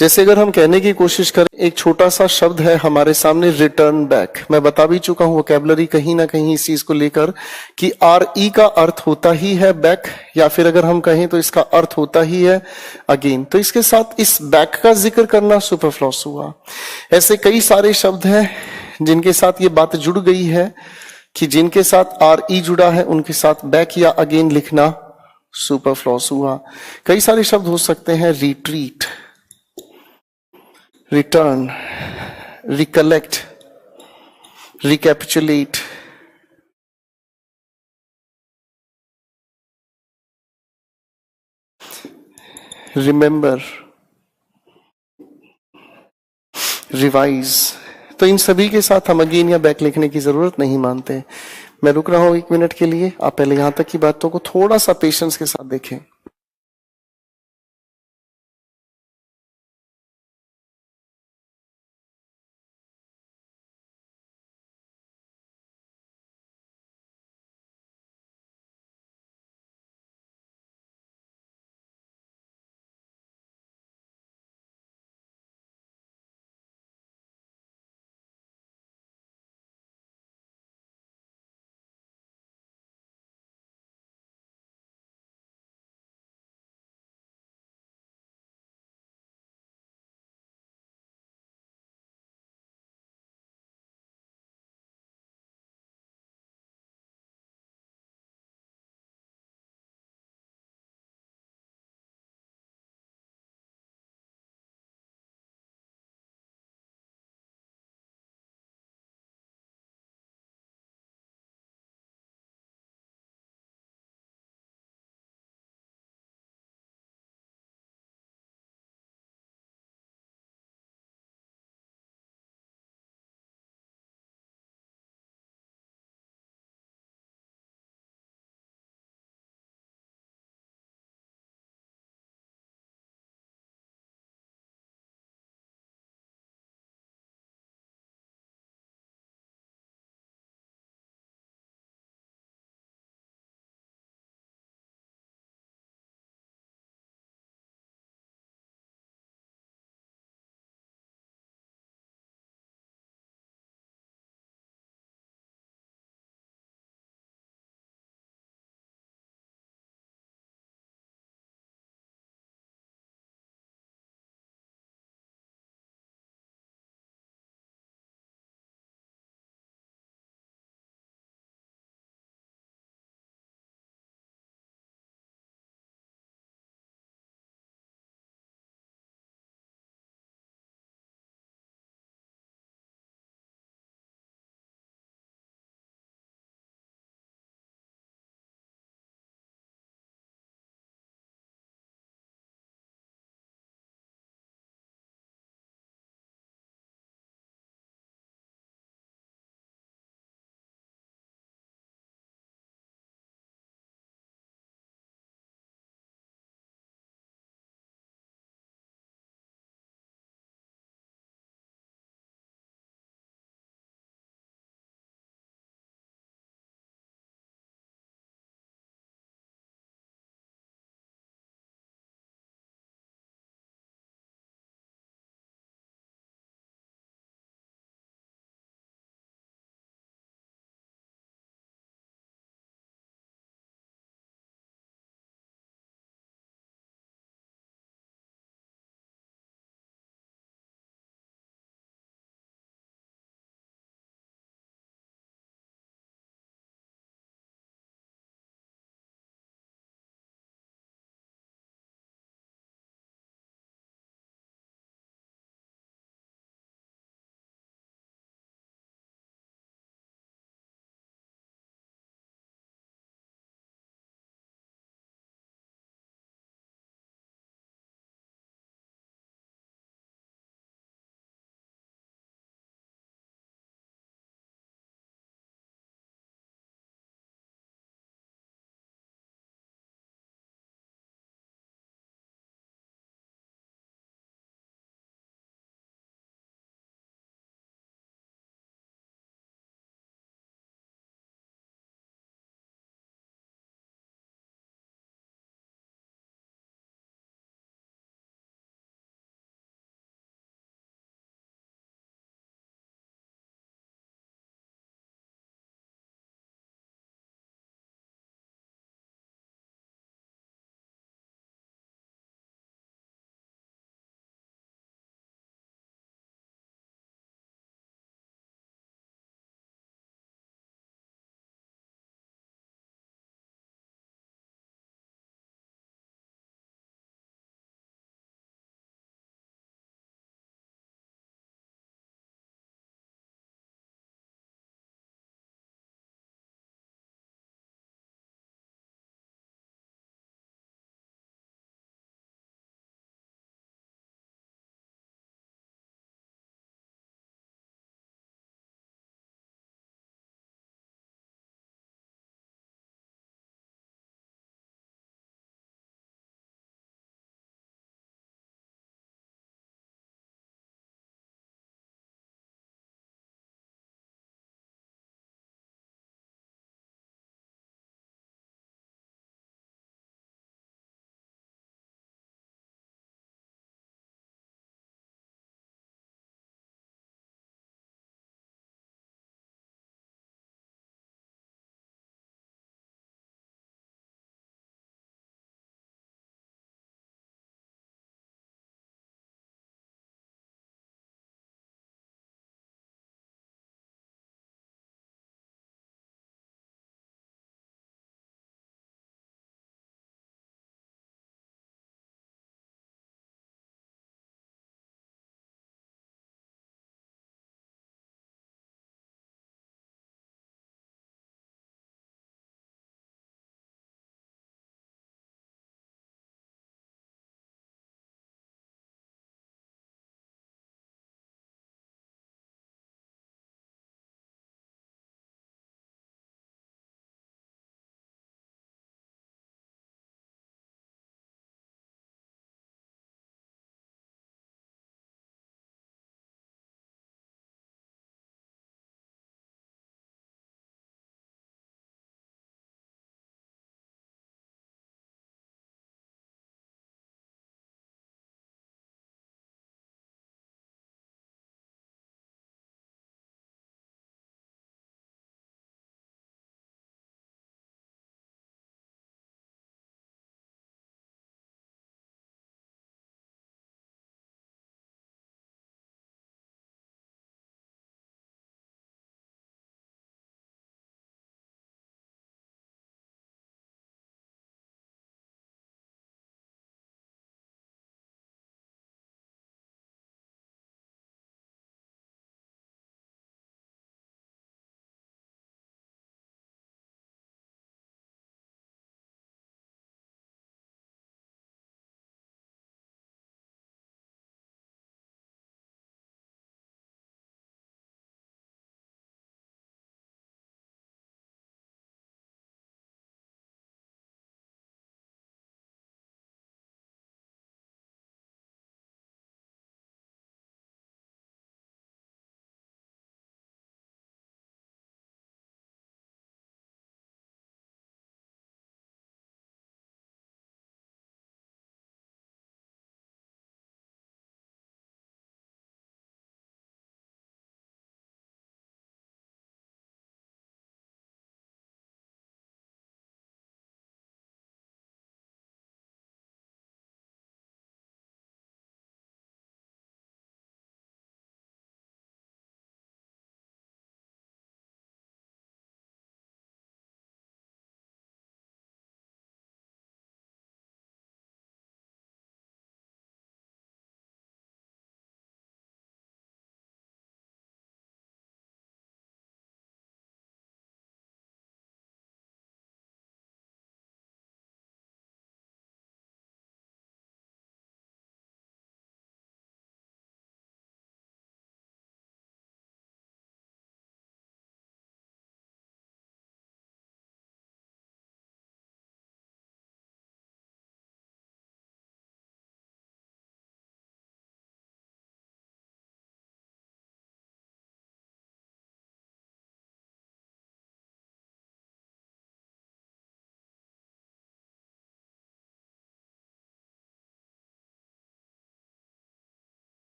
जैसे अगर हम कहने की कोशिश करें, एक छोटा सा शब्द है हमारे सामने रिटर्न बैक। मैं बता भी चुका हूं वोकैबुलरी कहीं ना कहीं इस चीज को लेकर कि आर ई का अर्थ होता ही है बैक, या फिर अगर हम कहें तो इसका अर्थ होता ही है अगेन। तो इसके साथ इस बैक का जिक्र करना सुपरफ्लॉस हुआ। ऐसे कई सारे शब्द हैं जिनके साथ ये बात जुड़ गई है कि जिनके साथ आर ई जुड़ा है उनके साथ बैक या अगेन लिखना सुपरफ्लॉस हुआ। कई सारे शब्द हो सकते हैं, retreat, return, recollect, recapitulate, remember, revise। तो इन सभी के साथ हम अगेन या बैक लिखने की जरूरत नहीं मानते। मैं रुक रहा हूं 1 मिनट के लिए, आप पहले यहां तक की बातों को थोड़ा सा पेशेंस के साथ देखें।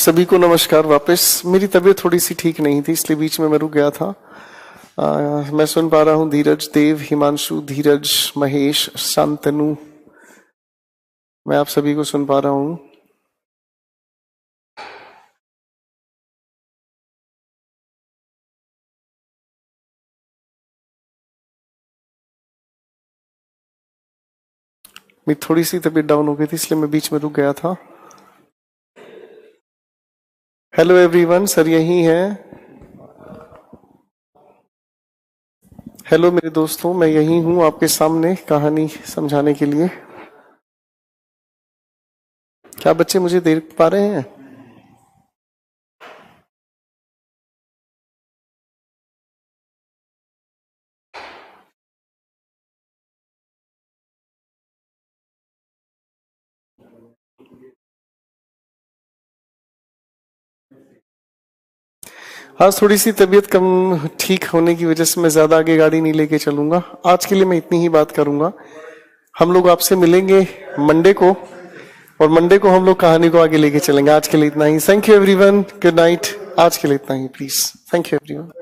सभी को नमस्कार वापस। मेरी तबीयत थोड़ी सी ठीक नहीं थी, इसलिए बीच में मैं रुक गया था। मैं सुन पा रहा हूँ धीरज, देव, हिमांशु, धीरज, महेश, शांतनु, मैं आप सभी को सुन पा रहा हूँ। मेरी थोड़ी सी तबीयत डाउन हो गई थी, इसलिए मैं बीच में रुक गया था। हेलो एवरीवन, सर यही है। हेलो मेरे दोस्तों, मैं यही हूं आपके सामने कहानी समझाने के लिए। क्या बच्चे मुझे देख पा रहे हैं? आज थोड़ी सी तबीयत कम ठीक होने की वजह से मैं ज्यादा आगे गाड़ी नहीं लेके चलूंगा। आज के लिए मैं इतनी ही बात करूंगा। हम लोग आपसे मिलेंगे मंडे को, और मंडे को हम लोग कहानी को आगे लेके चलेंगे। आज के लिए इतना ही। Thank you everyone, good night. आज के लिए इतना ही प्लीज। Thank you everyone.